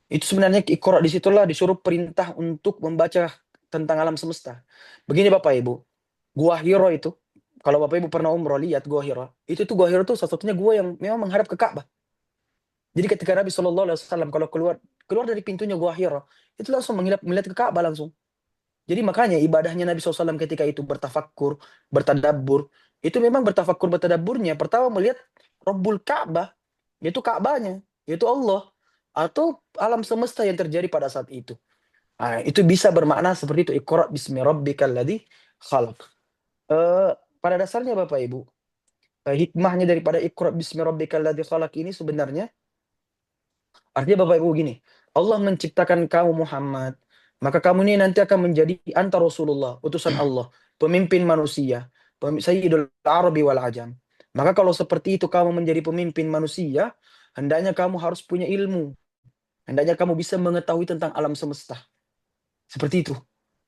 itu sebenarnya Iqra disitulah disuruh perintah untuk membaca tentang alam semesta. Begini Bapak Ibu, Gua Hiro itu, kalau Bapak Ibu pernah umroh lihat Gua Hiro, itu tuh Gua Hiro tuh satu-satunya gua yang memang menghadap ke Ka'bah. Jadi ketika Nabi SAW kalau keluar keluar dari pintunya Gua Hiro, itu langsung melihat ke Ka'bah langsung. Jadi makanya ibadahnya Nabi SAW ketika itu bertafakkur, bertadabbur, itu memang bertafakkur bertadabburnya. Pertama melihat Rabbul Ka'bah, yaitu Ka'bahnya, yaitu Allah. Atau alam semesta yang terjadi pada saat itu. Nah, itu bisa bermakna seperti itu. Iqra bismi rabbikal ladzi khalaq. Eh, pada dasarnya Bapak Ibu, hikmahnya daripada Iqra bismi rabbikal ladzi khalaq ini sebenarnya artinya Bapak Ibu gini, Allah menciptakan kamu Muhammad, maka kamu ini nanti akan menjadi anta Rasulullah, utusan Allah, pemimpin manusia, Sayyidul Arabi wal Ajam. Maka kalau seperti itu kamu menjadi pemimpin manusia, hendaknya kamu harus punya ilmu. Hendaknya kamu bisa mengetahui tentang alam semesta. Seperti itu.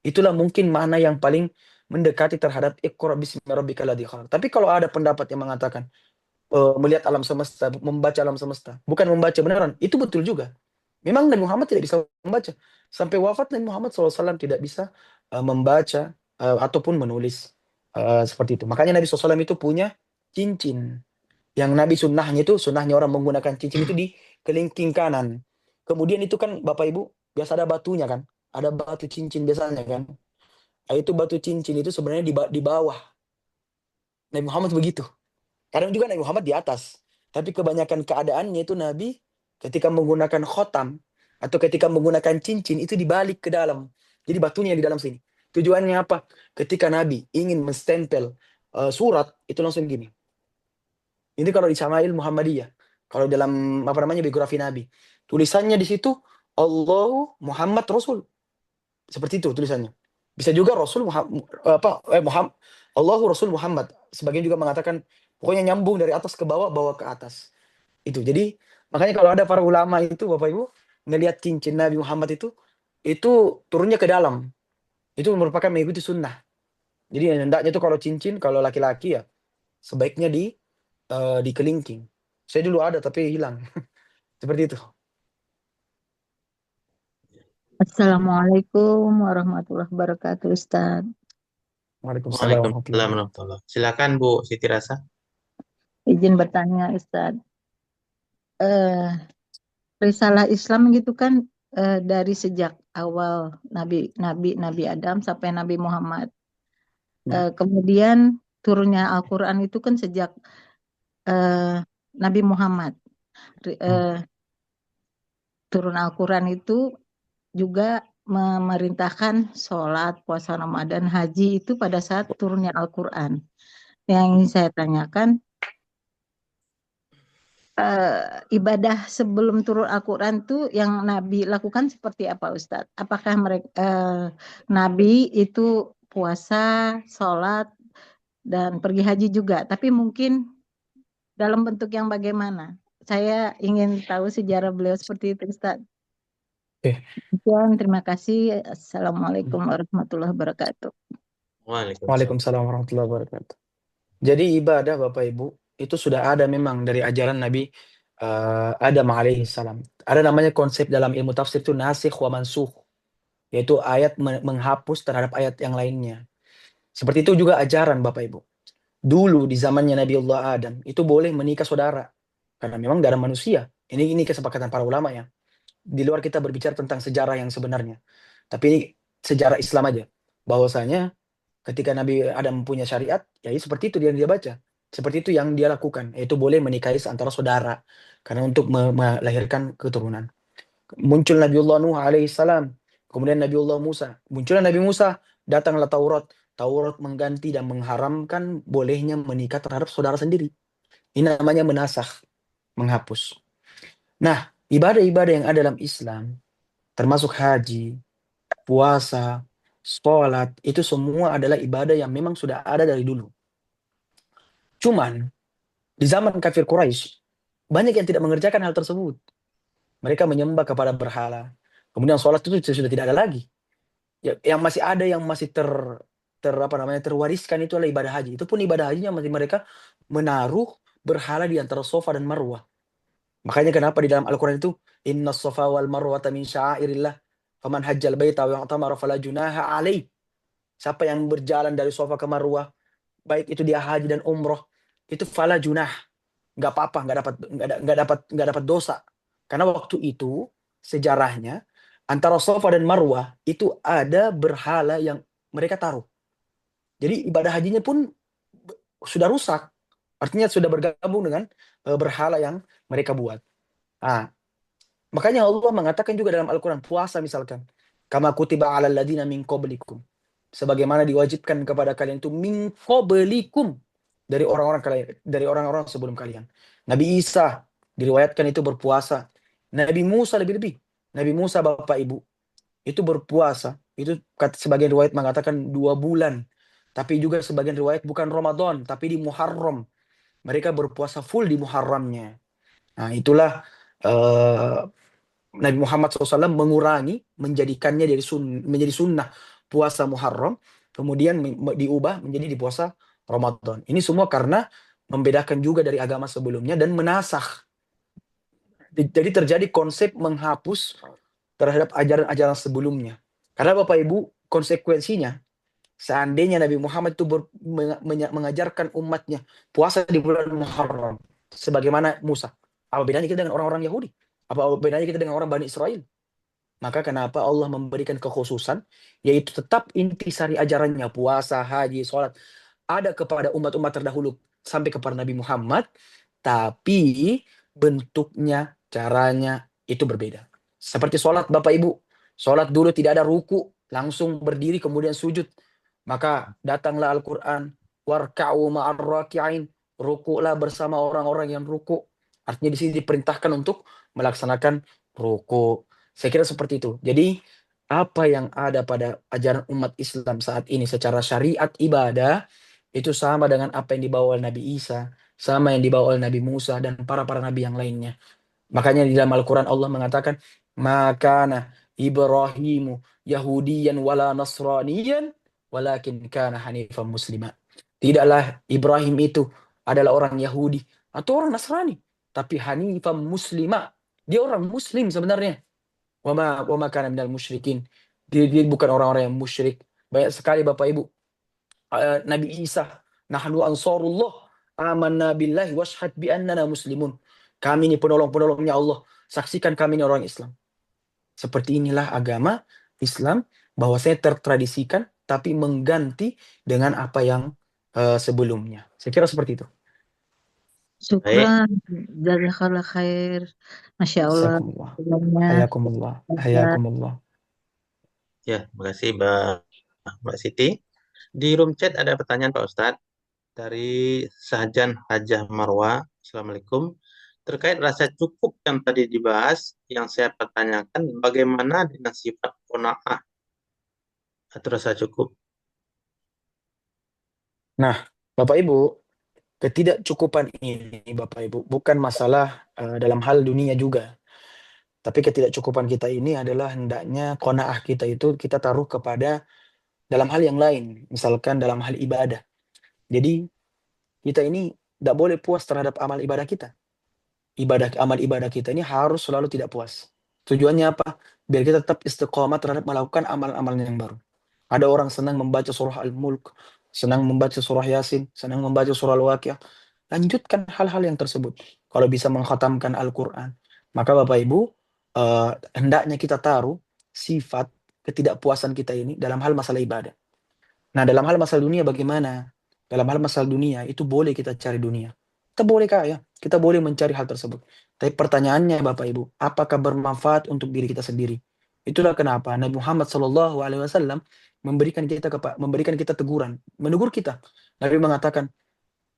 Itulah mungkin mana yang paling mendekati terhadap Iqra bismi rabbikal ladzi khalaq. Tapi kalau ada pendapat yang mengatakan melihat alam semesta, membaca alam semesta, bukan membaca beneran, itu betul juga. Memang Nabi Muhammad tidak bisa membaca. Sampai wafat Nabi Muhammad SAW tidak bisa membaca ataupun menulis seperti itu. Makanya Nabi SAW itu punya cincin. Yang Nabi sunnahnya itu, sunnahnya orang menggunakan cincin itu di kelingking kanan. Kemudian itu kan Bapak Ibu, biasa ada batunya kan. Ada batu cincin biasanya kan. Nah, itu batu cincin itu sebenarnya di bawah. Nabi Muhammad begitu. Kadang juga Nabi Muhammad di atas. Tapi kebanyakan keadaannya itu Nabi ketika menggunakan khotam atau ketika menggunakan cincin itu dibalik ke dalam. Jadi batunya di dalam sini. Tujuannya apa? Ketika Nabi ingin menstempel surat itu langsung gini. Ini kalau di Syama'il Muhammadiyah. Kalau dalam apa namanya biografi Nabi. Tulisannya di situ Allahu Muhammad Rasul. Seperti itu tulisannya. Bisa juga Rasul Muhammad, Muhammad Allahu Rasul Muhammad. Sebagian juga mengatakan pokoknya nyambung dari atas ke bawah, bawah ke atas. Itu. Jadi makanya kalau ada para ulama itu Bapak Ibu ngelihat cincin Nabi Muhammad itu turunnya ke dalam. Itu merupakan mengikuti sunnah. Jadi hendaknya tuh kalau cincin, kalau laki-laki ya sebaiknya di kelingking. Saya dulu ada tapi hilang. Seperti itu. Assalamualaikum warahmatullahi wabarakatuh, Ustaz. Waalaikumsalam warahmatullahi Waalaikumsalam wabarakatuh. warahmatullahi. Silakan Bu Siti Rasa. Izin bertanya, Ustaz. Eh, Risalah Islam gitu kan dari sejak awal Nabi Adam sampai Nabi Muhammad. Ya. Kemudian turunnya Al-Quran itu kan sejak eh, Nabi Muhammad. Hmm. Eh, Turun Al-Quran itu juga memerintahkan sholat, puasa Ramadan, haji itu pada saat turunnya Al-Quran. Yang ingin saya tanyakan, ibadah sebelum turun Al-Quran tuh yang Nabi lakukan seperti apa, Ustadz? Apakah mereka Nabi itu puasa, sholat, dan pergi haji juga? Tapi mungkin dalam bentuk yang bagaimana? Saya ingin tahu sejarah beliau seperti itu, Ustadz. Oke. Sekian, terima kasih. Assalamualaikum warahmatullahi wabarakatuh. Waalaikumsalam. Waalaikumsalam warahmatullahi wabarakatuh. Jadi ibadah Bapak Ibu itu sudah ada memang dari ajaran Nabi Adam alaihi salam. Ada namanya konsep dalam ilmu tafsir itu nasikh wa mansukh, yaitu ayat menghapus terhadap ayat yang lainnya. Seperti itu juga ajaran Bapak Ibu. Dulu di zamannya Nabi Allah Adam itu boleh menikah saudara karena memang darah manusia. Ini kesepakatan para ulama ya. Di luar kita berbicara tentang sejarah yang sebenarnya. Tapi ini sejarah Islam aja. Bahwasanya ketika Nabi Adam punya syariat, ya seperti itu dia baca. Seperti itu yang dia lakukan, yaitu boleh menikahi antara saudara karena untuk melahirkan keturunan. Muncul Nabiullah Nuh alaihissalam, kemudian Nabiullah Musa. Munculnya Nabi Musa, datanglah Taurat. Taurat mengganti dan mengharamkan bolehnya menikah terhadap saudara sendiri. Ini namanya menasakh, menghapus. Nah, ibadah-ibadah yang ada dalam Islam, termasuk haji, puasa, sholat, itu semua adalah ibadah yang memang sudah ada dari dulu. Cuman, di zaman kafir Quraisy, banyak yang tidak mengerjakan hal tersebut. Mereka menyembah kepada berhala. Kemudian sholat itu sudah tidak ada lagi. Ya, yang masih ada, yang masih apa namanya, terwariskan itu adalah ibadah haji. Itu pun ibadah hajinya masih mereka menaruh berhala di antara Sofa dan Marwah. Makanya kenapa di dalam Al-Quran itu Inna Safa wal Marwata min sya'airillah faman hajjal baita wa i'tamara fala junaha alaih. Siapa yang berjalan dari Sofa ke Marwah, baik itu dia haji dan umroh, itu fala junah, nggak apa-apa, nggak dapat dosa. Karena waktu itu sejarahnya antara Safa dan Marwah itu ada berhala yang mereka taruh. Jadi ibadah hajinya pun sudah rusak. Artinya sudah bergabung dengan berhala yang mereka buat. Nah, makanya Allah mengatakan juga dalam Al-Quran, puasa misalkan. Kama kutiba ala ladina min qablikum. Sebagaimana diwajibkan kepada kalian itu min qablikum. Dari orang-orang sebelum kalian. Nabi Isa diriwayatkan itu berpuasa. Nabi Musa lebih-lebih. Nabi Musa Bapak Ibu itu berpuasa. Itu sebagian riwayat mengatakan 2 bulan. Tapi juga sebagian riwayat bukan Ramadan, tapi di Muharram. Mereka berpuasa full di Muharramnya. Nah, itulah eh, Nabi Muhammad SAW mengurangi, menjadikannya menjadi sunnah puasa Muharram, kemudian diubah menjadi di puasa Ramadan. Ini semua karena membedakan juga dari agama sebelumnya dan menasakh. Jadi terjadi konsep menghapus terhadap ajaran-ajaran sebelumnya. Karena Bapak Ibu, konsekuensinya, seandainya Nabi Muhammad itu mengajarkan umatnya puasa di bulan Muharram, sebagaimana Musa, apa bedanya kita dengan orang-orang Yahudi? Apa bedanya kita dengan orang Bani Israel? Maka kenapa Allah memberikan kekhususan, yaitu tetap intisari ajarannya, puasa, haji, sholat, ada kepada umat-umat terdahulu sampai kepada Nabi Muhammad, tapi bentuknya, caranya itu berbeda. Seperti sholat Bapak Ibu, sholat dulu tidak ada ruku, langsung berdiri kemudian sujud. Maka datanglah Al-Quran, warka'u ma'ar raki'ain, rukulah bersama orang-orang yang ruku. Artinya di sini diperintahkan untuk melaksanakan ruku. Saya kira seperti itu. Jadi apa yang ada pada ajaran umat Islam saat ini secara syariat ibadah itu sama dengan apa yang dibawa oleh Nabi Isa, sama yang dibawa oleh Nabi Musa dan para nabi yang lainnya. Makanya di dalam Al-Quran Allah mengatakan, makana Ibrahimu Yahudiyan wala Nasraniyan, walakin kana hanifan muslima. Tidaklah Ibrahim itu adalah orang Yahudi atau orang Nasrani, tapi hanifan muslima. Dia orang Muslim sebenarnya. Wama kana minal musyrikin. Dia bukan orang-orang yang musyrik. Banyak sekali Bapak Ibu. Nabi Isa, nahnu ansarullah, amanna billahi washhad bi annana muslimun. Kami ini penolong-penolongnya Allah. Saksikan kami ini orang Islam. Seperti inilah agama Islam, bahwasanya tertradisikan tapi mengganti dengan apa yang sebelumnya. Saya kira seperti itu. Baik, Syukran, jazakallah khair. Masya Allah. Jazakumullah. Jazakallah. Hayakumullah. Hayakumullah. ya, terima kasih Mbak Siti. Di room chat ada pertanyaan Pak Ustadz dari Sahjan Hajah Marwa. Assalamualaikum. Terkait rasa cukup yang tadi dibahas, yang saya pertanyakan, bagaimana dengan sifat qanaah atau rasa cukup? Nah, Bapak Ibu, ketidakcukupan ini Bapak Ibu bukan masalah dalam hal dunia juga. Tapi ketidakcukupan kita ini adalah hendaknya qanaah kita itu kita taruh kepada dalam hal yang lain. Misalkan dalam hal ibadah. Jadi kita ini tidak boleh puas terhadap amal ibadah kita. Amal ibadah kita ini harus selalu tidak puas. Tujuannya apa? Biar kita tetap istiqomah terhadap melakukan amal-amal yang baru. Ada orang senang membaca surah Al-Mulk, senang membaca surah Yasin, senang membaca surah Al-Waqiah. Lanjutkan hal-hal yang tersebut. Kalau bisa mengkhatamkan Al-Quran. Maka Bapak Ibu, hendaknya kita taruh sifat ketidakpuasan kita ini dalam hal masalah ibadah. Nah, dalam hal masalah dunia bagaimana? Dalam hal masalah dunia, itu boleh kita cari dunia. Kita boleh kaya, kita boleh mencari hal tersebut. Tapi pertanyaannya Bapak Ibu, apakah bermanfaat untuk diri kita sendiri? Itulah kenapa Nabi Muhammad SAW memberikan kita teguran, menegur kita. Nabi mengatakan,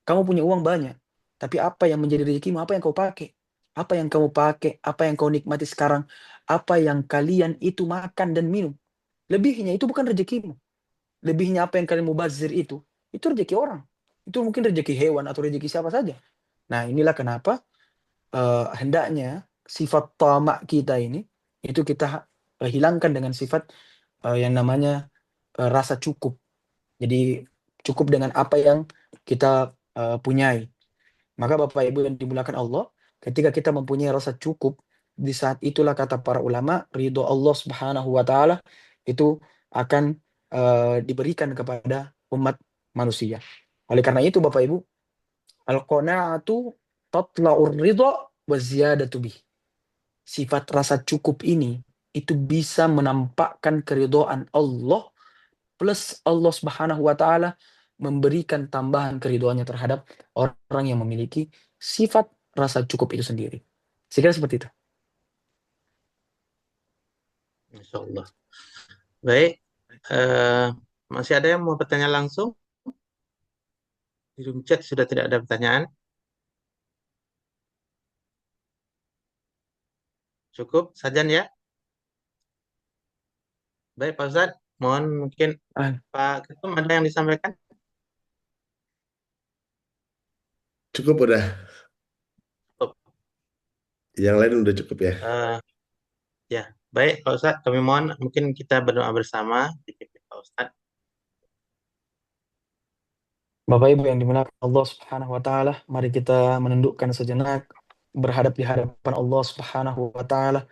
kamu punya uang banyak, tapi apa yang menjadi rezekimu? Apa yang kau pakai? Apa yang kamu pakai? Apa yang kau nikmati sekarang? Apa yang kalian itu makan dan minum? Lebihnya itu bukan rezekimu. Lebihnya apa yang kalian mubazir itu rezeki orang. Itu mungkin rezeki hewan atau rezeki siapa saja. Nah, inilah kenapa hendaknya sifat tamak kita ini itu kita hilangkan dengan sifat yang namanya rasa cukup. Jadi cukup dengan apa yang kita punyai. Maka Bapak Ibu yang dimulakan Allah, ketika kita mempunyai rasa cukup, di saat itulah kata para ulama, ridho Allah Subhanahu wa taala itu akan diberikan kepada umat manusia. Oleh karena itu Bapak Ibu, al-qanaatu tatla'ur ridha wa ziyadatu bih. Sifat rasa cukup ini itu bisa menampakkan keridhaan Allah plus Allah Subhanahu wa taala memberikan tambahan keridhaannya terhadap orang yang memiliki sifat rasa cukup itu sendiri. Saya kira seperti itu. Masya Allah. Baik, eh, masih ada yang mau bertanya langsung? Di room chat sudah tidak ada pertanyaan. Cukup, Sajan ya? Baik, Pak Ustadz. Mohon mungkin Ah, Pak Ketum ada yang disampaikan? Cukup udah. Cukup. Yang lain udah cukup ya. Eh, ya, baik Pak Ustadz. Kami mohon mungkin kita berdoa bersama dipimpin Pak Ustadz. Bapak Ibu yang dimuliakan Allah Subhanahu wa taala, mari kita menundukkan sejenak berhadap di hadapan Allah Subhanahu wa taala,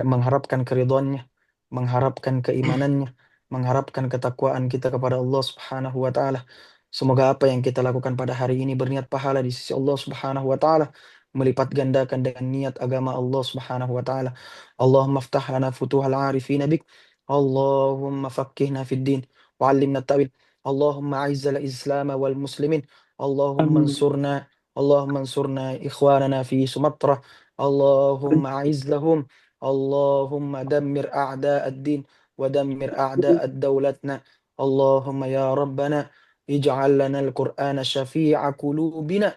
mengharapkan keridhaannya, mengharapkan keimanannya, mengharapkan ketakwaan kita kepada Allah Subhanahu wa taala. Semoga apa yang kita lakukan pada hari ini berniat pahala di sisi Allah Subhanahu wa taala, melipat gandakan dengan niat agama Allah Subhanahu wa taala. Allahumma ftah lana futuhal arifina bik. Allahumma faqqihna fid din wa 'allimna ta'wil. Allahumma a'izzal islam wal muslimin. Allahumma Amin. ansurna Allahumma ansurna ikhwanana fi Sumatra. Allahumma a'izzahum. اللهم دمر أعداء الدين ودمر أعداء دولتنا. اللهم يا ربنا اجعل لنا القرآن شفيع قلوبنا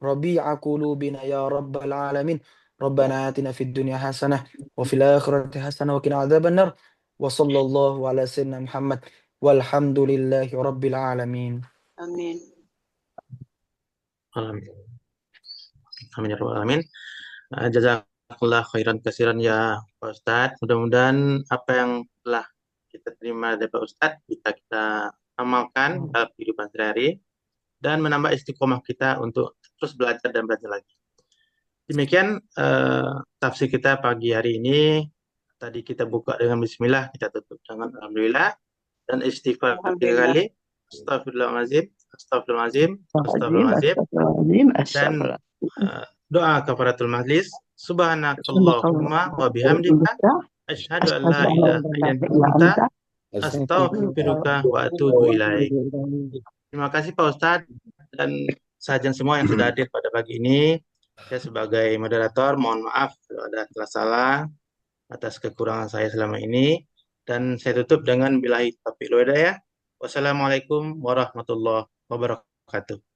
ربيع قلوبنا يا رب العالمين. ربنا آتنا في الدنيا حسنة وفي الآخرة حسنة وقنا عذاب النار. وصلى الله على سيدنا محمد والحمد لله رب العالمين. Amin. Amin. Amin ya rabbal alamin. Jazakallah khairan kasiran ya Pak Ustadz. Mudah-mudahan apa yang telah kita terima dari Pak Ustadz bisa kita amalkan dalam kehidupan sehari-hari dan menambah istiqomah kita untuk terus belajar dan belajar lagi. Demikian tafsir kita pagi hari ini. Tadi kita buka dengan bismillah, kita tutup dengan alhamdulillah dan istighfar 3 kali. Astagfirullahaladzim, astagfirullahaladzim, astagfirullahaladzim. Dan doa kafaratul majlis. Subhanakallahumma wa bihamdika asyhadu an la ilaha illa anta astaghfiruka wa atubu ilaik. Terima kasih Pak Ustadz dan sahajan semua yang sudah hadir pada pagi ini. Saya sebagai moderator mohon maaf kalau ada salah atas kekurangan saya selama ini. Dan saya tutup dengan billahi taufiq wal hidayah. Wassalamualaikum warahmatullahi wabarakatuh.